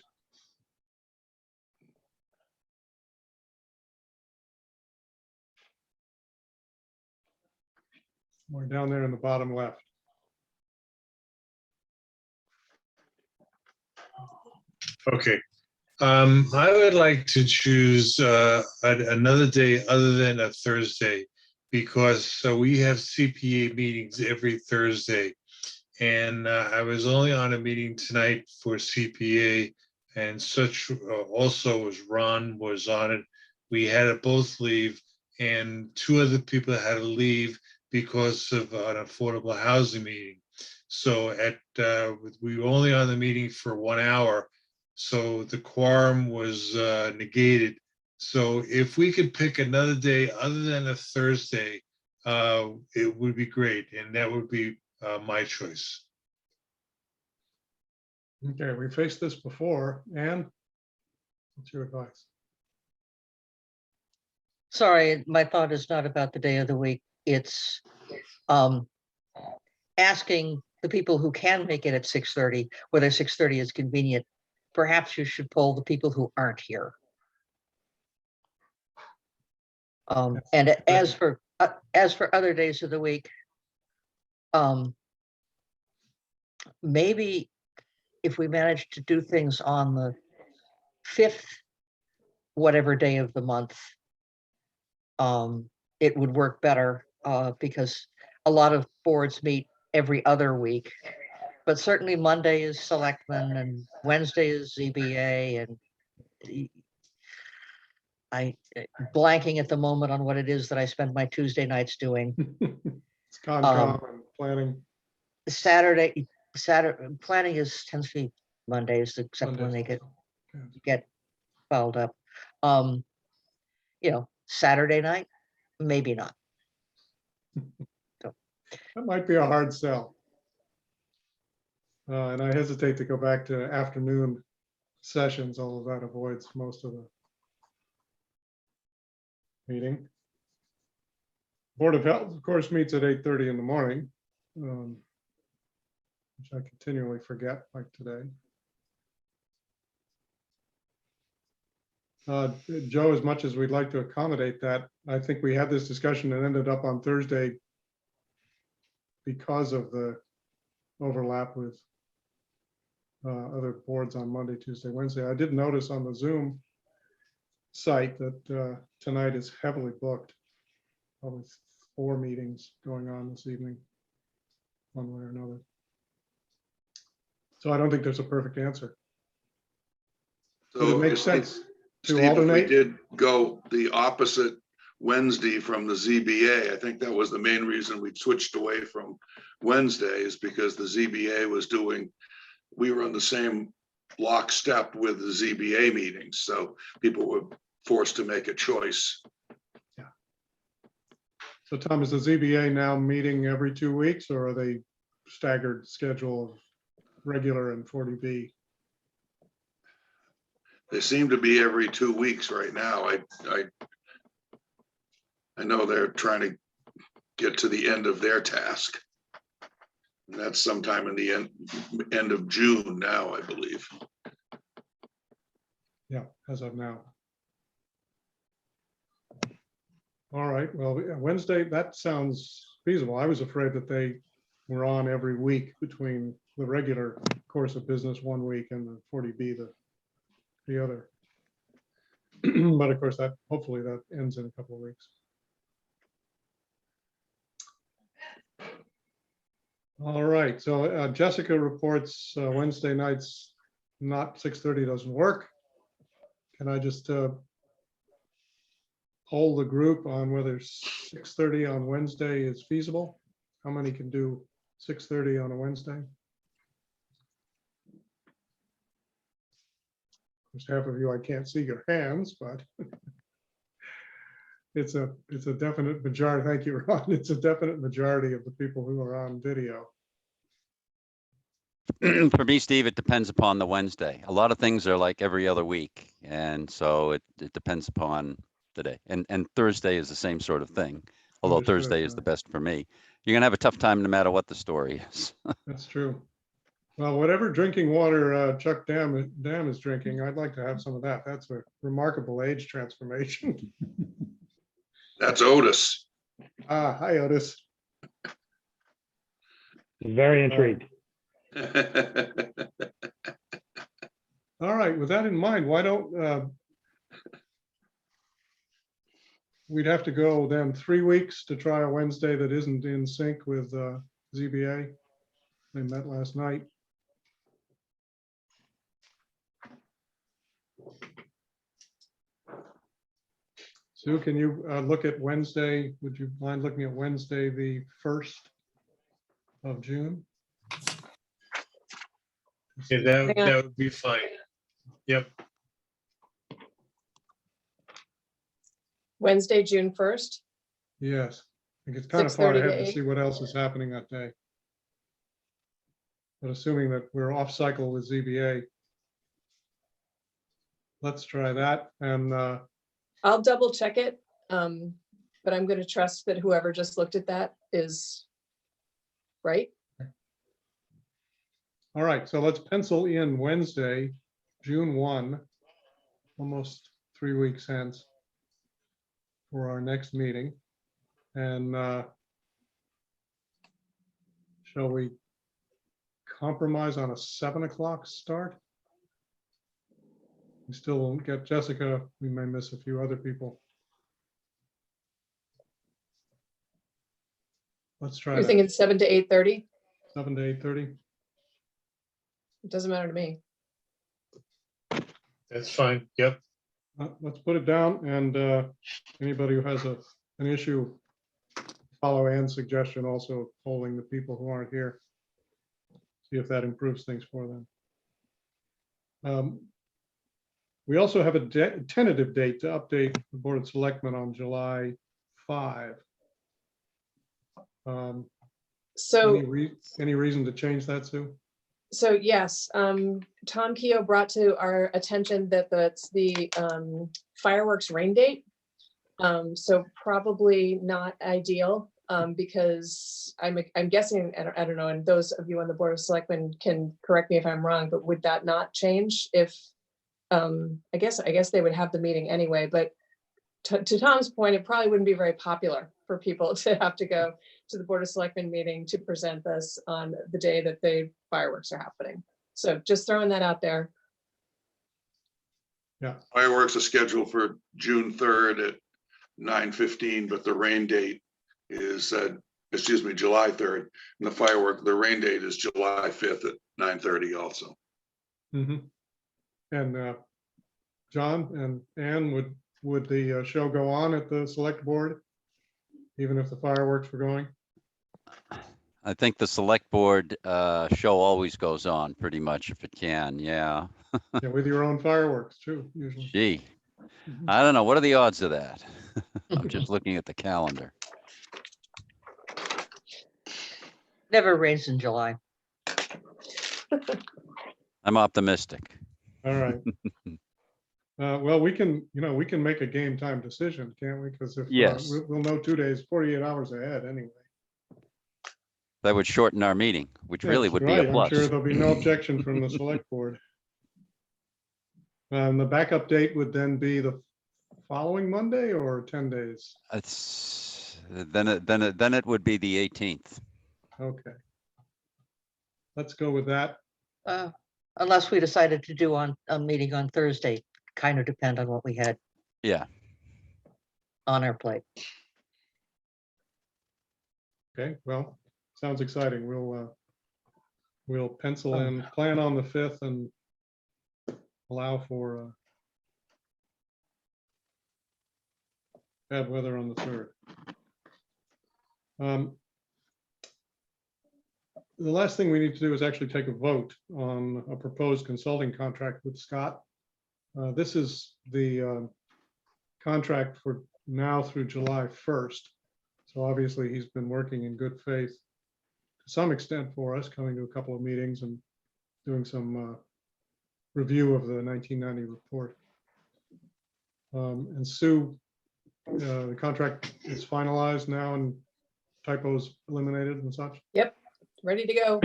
We're down there in the bottom left. Okay. I would like to choose another day other than a Thursday because we have CPA meetings every Thursday. And I was only on a meeting tonight for CPA and such also was Ron was on it. We had to both leave and two other people had to leave because of an affordable housing meeting. So we were only on the meeting for 1 hour. So the quorum was negated. So if we could pick another day other than a Thursday, it would be great. And that would be my choice. Okay, we faced this before. Anne, what's your advice? Sorry, my thought is not about the day of the week. It's asking the people who can make it at 6:30, whether 6:30 is convenient. Perhaps you should poll the people who aren't here. And as for other days of the week, maybe if we manage to do things on the 5th, whatever day of the month, it would work better because a lot of boards meet every other week. But certainly Monday is Selectmen and Wednesday is ZBA, and I blanking at the moment on what it is that I spend my Tuesday nights doing. It's Concom and planning. Saturday planning tends to be Mondays, except when they get fouled up. Saturday night, maybe not. That might be a hard sell. And I hesitate to go back to afternoon sessions, although that avoids most of meeting. Board of Health, of course, meets at 8:30 in the morning, which I continually forget, like today. Joe, as much as we'd like to accommodate that, I think we had this discussion and ended up on Thursday because of the overlap with other boards on Monday, Tuesday, Wednesday. I did notice on the Zoom site that tonight is heavily booked. Probably 4 meetings going on this evening, one way or another. So I don't think there's a perfect answer. But it makes sense to Steve, if we alternate. did go the opposite Wednesday from the ZBA, I think that was the main reason we switched away from Wednesdays, because the ZBA was doing, we were on the same lockstep with the ZBA meetings, so people were forced to make a choice. So Tom, is the ZBA now meeting every 2 weeks, or are they staggered schedule of regular and 40B? They seem to be every 2 weeks right now. I know they're trying to get to the end of their task. And that's sometime in the end of June now, I believe. Yeah, as of now. All right, well, Wednesday, that sounds feasible. I was afraid that they were on every week between the regular course of business 1 week and the 40B the other. But of course, that hopefully that ends in a couple of weeks. All right, so Jessica reports Wednesday nights, not 6:30 doesn't work. Can I just poll the group on whether 6:30 on Wednesday is feasible? How many can do 6:30 on a Wednesday? There's half of you, I can't see your hands, but it's a definite majority. Thank you, Ron. It's a definite majority of the people who are on video. For me, Steve, it depends upon the Wednesday. A lot of things are like every other week. And so it depends upon the day. And Thursday is the same sort of thing. Although Understood, Thursday is the best for me. You're going to have a tough time no matter what the story is. That's true. Well, whatever drinking water Chuck Dam is drinking, I'd like to have some of that. That's a remarkable age transformation. That's Otis. Ah, hi, Otis. Very intrigued. All right, with that in mind, why don't we'd have to go then 3 weeks to try a Wednesday that isn't in sync with ZBA. They met last night. Sue, can you look at Wednesday? Would you mind looking at Wednesday, the 1st of June? Yeah, that would be fine. Yep. Wednesday, June 1st. Yes, I think it's kind of far 6:30 to ahead to 8. see what else is happening that day. But assuming that we're off cycle with ZBA, let's try that. And I'll double check it, but I'm going to trust that whoever just looked at that is right. all right, so let's pencil in Wednesday, June 1, almost 3 weeks hence, for our next meeting. And shall we compromise on a 7 o'clock start? We still won't get Jessica. We may miss a few other people. Let's try You're that. thinking 7 to 8:30? 7 to 8:30. It doesn't matter to me. That's fine. Yep. Let's put it down, and anybody who has an issue, follow Ann's suggestion, also polling the people who aren't here. See if that improves things for them. We also have a tentative date to update the Board of Selectmen on July 5. So, Any reason to change that, Sue? so yes, Tom Keogh brought to our attention that that's the fireworks rain date. So probably not ideal, because I'm guessing, I don't know, and those of you on the Board of Selectmen can correct me if I'm wrong, but would that not change if, I guess they would have the meeting anyway, but to Tom's point, it probably wouldn't be very popular for people to have to go to the Board of Selectmen meeting to present this on the day that the fireworks are happening. So just throwing that out there. Yeah. Fireworks are scheduled for June 3rd at 9:15, but the rain date is, July 3rd. And the rain date is July 5th at 9:30 also. And John and Ann, would the show go on at the select board? Even if the fireworks were going? I think the select board show always goes on pretty much if it can. Yeah. Yeah, with your own fireworks too, usually. Gee, I don't know. What are the odds of that? I'm just looking at the calendar. Never rains in July. I'm optimistic. All right. Well, we can make a game time decision, can't we? Because if Yes. we'll know 2 days, 48 hours ahead anyway. That would shorten our meeting, which really That's would be right. a plus. I'm sure there'll be no objection from the select board. The backup date would then be the following Monday or 10 days? Then it would be the 18th. Okay. Let's go with that. Unless we decided to do a meeting on Thursday, kind of depend on what we had Yeah. on our plate. Okay, well, sounds exciting. We'll pencil in, plan on the 5th and allow for bad weather on the 3rd. The last thing we need to do is actually take a vote on a proposed consulting contract with Scott. This is the contract for now through July 1st. So obviously he's been working in good faith to some extent for us, coming to a couple of meetings and doing some review of the 1990 report. And Sue, the contract is finalized now and typos eliminated and such? Yep, ready to go.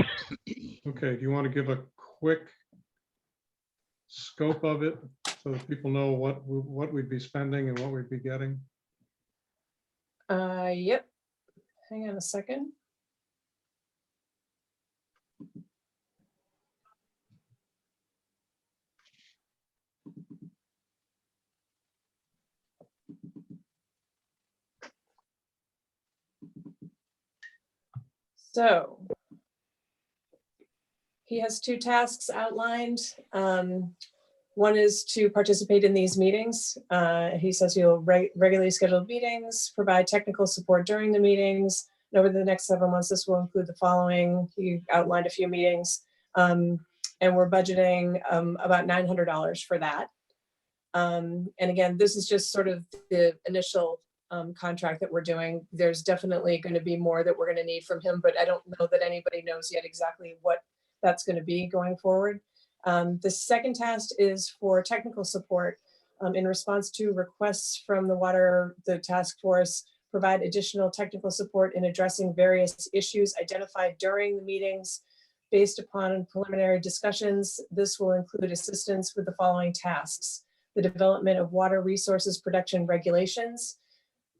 Okay, do you want to give a quick scope of it so that people know what we'd be spending and what we'd be getting? Yep. Hang on a second. So he has 2 tasks outlined. One is to participate in these meetings. He says he'll regularly schedule meetings, provide technical support during the meetings. And over the next several months, this will include the following. He outlined a few meetings, and we're budgeting about $900 for that. And again, this is just sort of the initial contract that we're doing. There's definitely going to be more that we're going to need from him, but I don't know that anybody knows yet exactly what that's going to be going forward. The second task is for technical support in response to requests from the task force, provide additional technical support in addressing various issues identified during the meetings. Based upon preliminary discussions, this will include assistance with the following tasks: the development of water resources production regulations,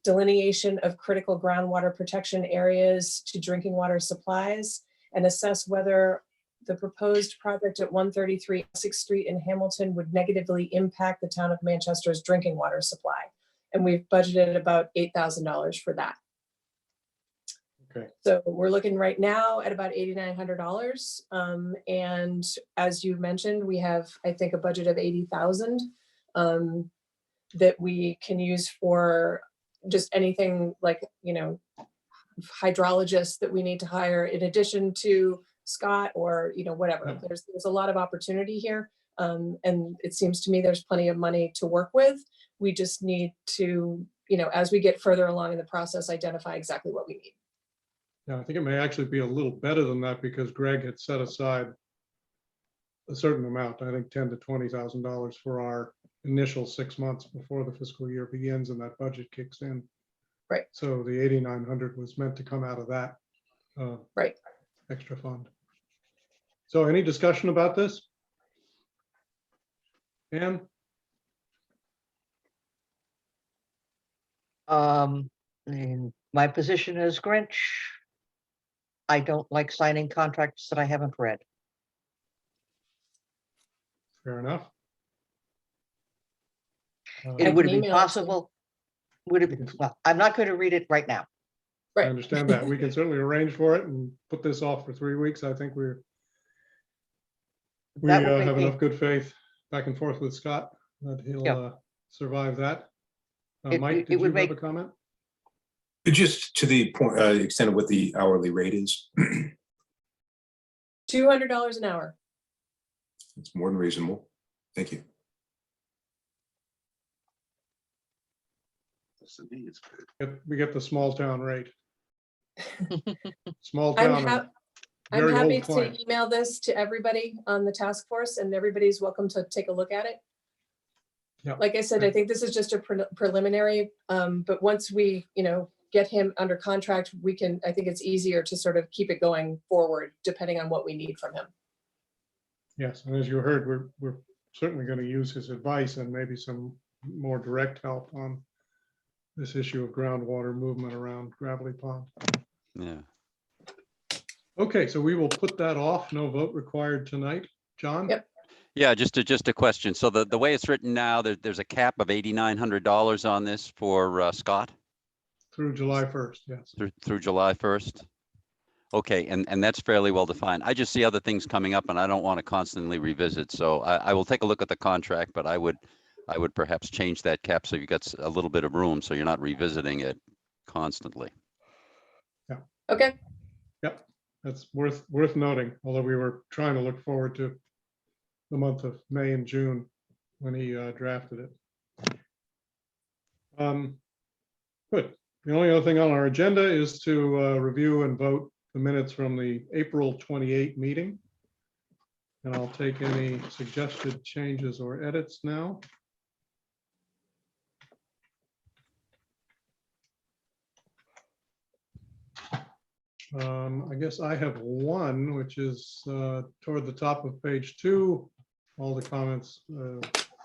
delineation of critical groundwater protection areas to drinking water supplies, and assess whether the proposed project at 133 Essex Street in Hamilton would negatively impact the town of Manchester's drinking water supply. And we've budgeted about $8,000 for that. Okay. So we're looking right now at about $8,900. And as you mentioned, we have, I think, a budget of $80,000 that we can use for just anything like, hydrologists that we need to hire in addition to Scott or, whatever. There's a lot of opportunity here. And it seems to me there's plenty of money to work with. We just need to, as we get further along in the process, identify exactly what we need. Yeah, I think it may actually be a little better than that because Greg had set aside a certain amount, I think $10,000 to $20,000 for our initial 6 months before the fiscal year begins and that budget kicks in. Right. So the 8,900 was meant to come out of that Right. extra fund. So any discussion about this? Ann? In my position as Grinch, I don't like signing contracts that I haven't read. Fair enough. It I would can it be email it to you. possible? Would it, well, I'm not going to read it right now. I Right. understand that. We can certainly arrange for it and put this off for 3 weeks. I think we That would make have me- enough good faith back and forth with Scott that he'll Yeah. survive that. It- Mike, it did you would have make- a comment? Just to the point, extent of what the hourly rate is, $200 an hour. it's more than reasonable. Thank you. To me, it's good. We get the small town rate. Small I'm town. and I'm very happy old client. to email this to everybody on the task force and everybody's welcome to take a look at it. Yeah. Like I said, I think this is just a preliminary, but once we, get him under contract, I think it's easier to sort of keep it going forward, depending on what we need from him. Yes, and as you heard, we're certainly going to use his advice and maybe some more direct help on this issue of groundwater movement around Gravelly Pond. Yeah. Okay, so we will put that off. No vote required tonight. John? Yep. Yeah, just a question. So the way it's written now, there's a cap of $8,900 on this for Scott Through July 1st, yes. through July 1st. Okay, and that's fairly well defined. I just see other things coming up and I don't want to constantly revisit. So I will take a look at the contract, but I would perhaps change that cap so you've got a little bit of room so you're not revisiting it constantly. Yeah. Okay. Yep, that's worth noting, although we were trying to look forward to the month of May and June when he drafted it. Good. The only other thing on our agenda is to review and vote the minutes from the April 28 meeting. And I'll take any suggested changes or edits now. I guess I have one, which is toward the top of page 2, all the comments,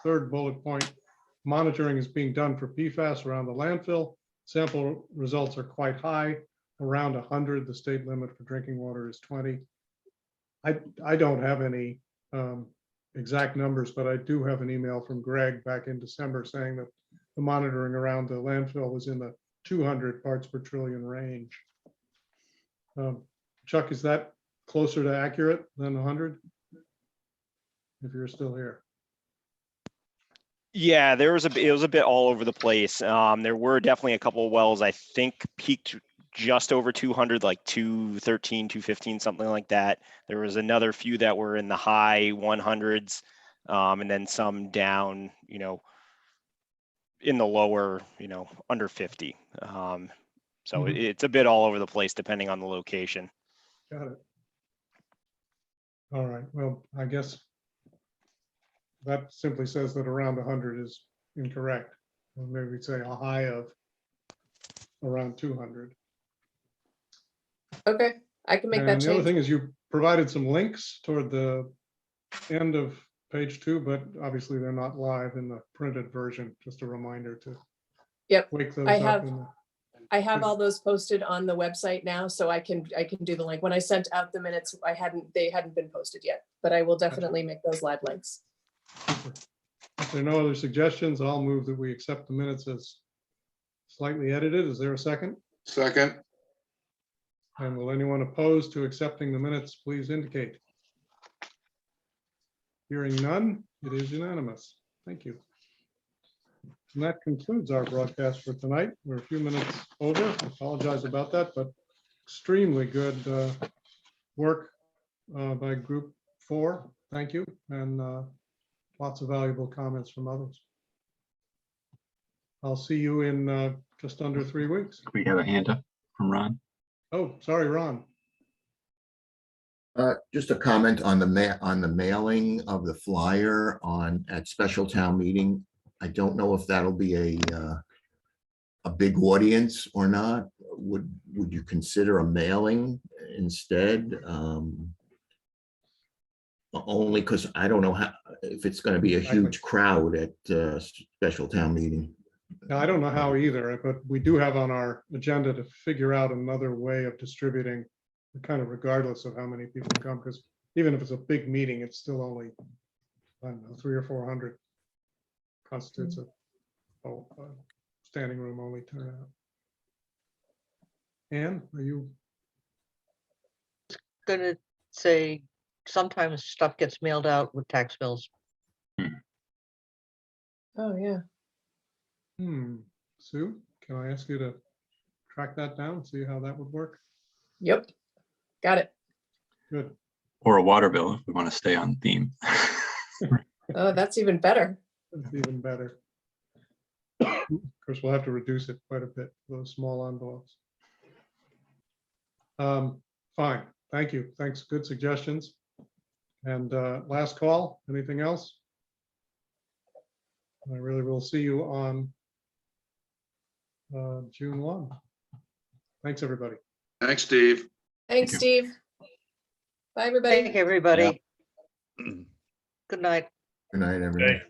third bullet point, monitoring is being done for PFAS around the landfill. Sample results are quite high, around 100. The state limit for drinking water is 20. I don't have any exact numbers, but I do have an email from Greg back in December saying that the monitoring around the landfill was in the 200 parts per trillion range. Chuck, is that closer to accurate than 100? If you're still here. Yeah, it was a bit all over the place. There were definitely a couple of wells I think peaked just over 200, like 213, 215, something like that. There was another few that were in the high 100s, and then some down, in the lower, under 50. So it's a bit all over the place depending on the location. Got it. All right, well, I guess that simply says that around 100 is incorrect. Or maybe we'd say a high of around 200. Okay, I can make that And the other change. thing is you provided some links toward the end of page 2, but obviously they're not live in the printed version. Just a reminder to Yep, wake those I up. have- in the- I have all those posted on the website now, so I can do the link. When I sent out the minutes, they hadn't been posted yet, but I will definitely make those live links. If there are no other suggestions, I'll move that we accept the minutes as slightly edited. Is there a second? Second, And will anyone opposed to accepting the minutes, please indicate. Hearing none, it is unanimous. Thank you. And that concludes our broadcast for tonight. We're a few minutes over. I apologize about that, but extremely good work by group 4. Thank you. And lots of valuable comments from others. I'll see you in just under 3 weeks. We have a hand up from Ron. Oh, sorry, Ron. Just a comment on the mailing of the flyer at special town meeting I don't know if that'll be a big audience or not. Would you consider a mailing instead? Only because I don't know if it's going to be a huge crowd at special town meeting. Now, I don't know how either, but we do have on our agenda to figure out another way of distributing, kind of regardless of how many people come, because even if it's a big meeting, it's still only, I don't know, 300 or 400 constitutes a standing room only turnout. Anne, are you? Gonna say sometimes stuff gets mailed out with tax bills. Oh, yeah. Sue, can I ask you to track that down, see how that would work? Yep. Got it. Good. Or a water bill if we want to stay on theme. Oh, that's even better. That's even better. Of course, we'll have to reduce it quite a bit, those small envelopes. Fine, thank you. Thanks, good suggestions. And last call, anything else? I really will see you on June 1. Thanks, everybody. Thanks, Steve. Thanks, Steve. Bye, everybody. Thank everybody. Good night. Good night, everyone. Okay.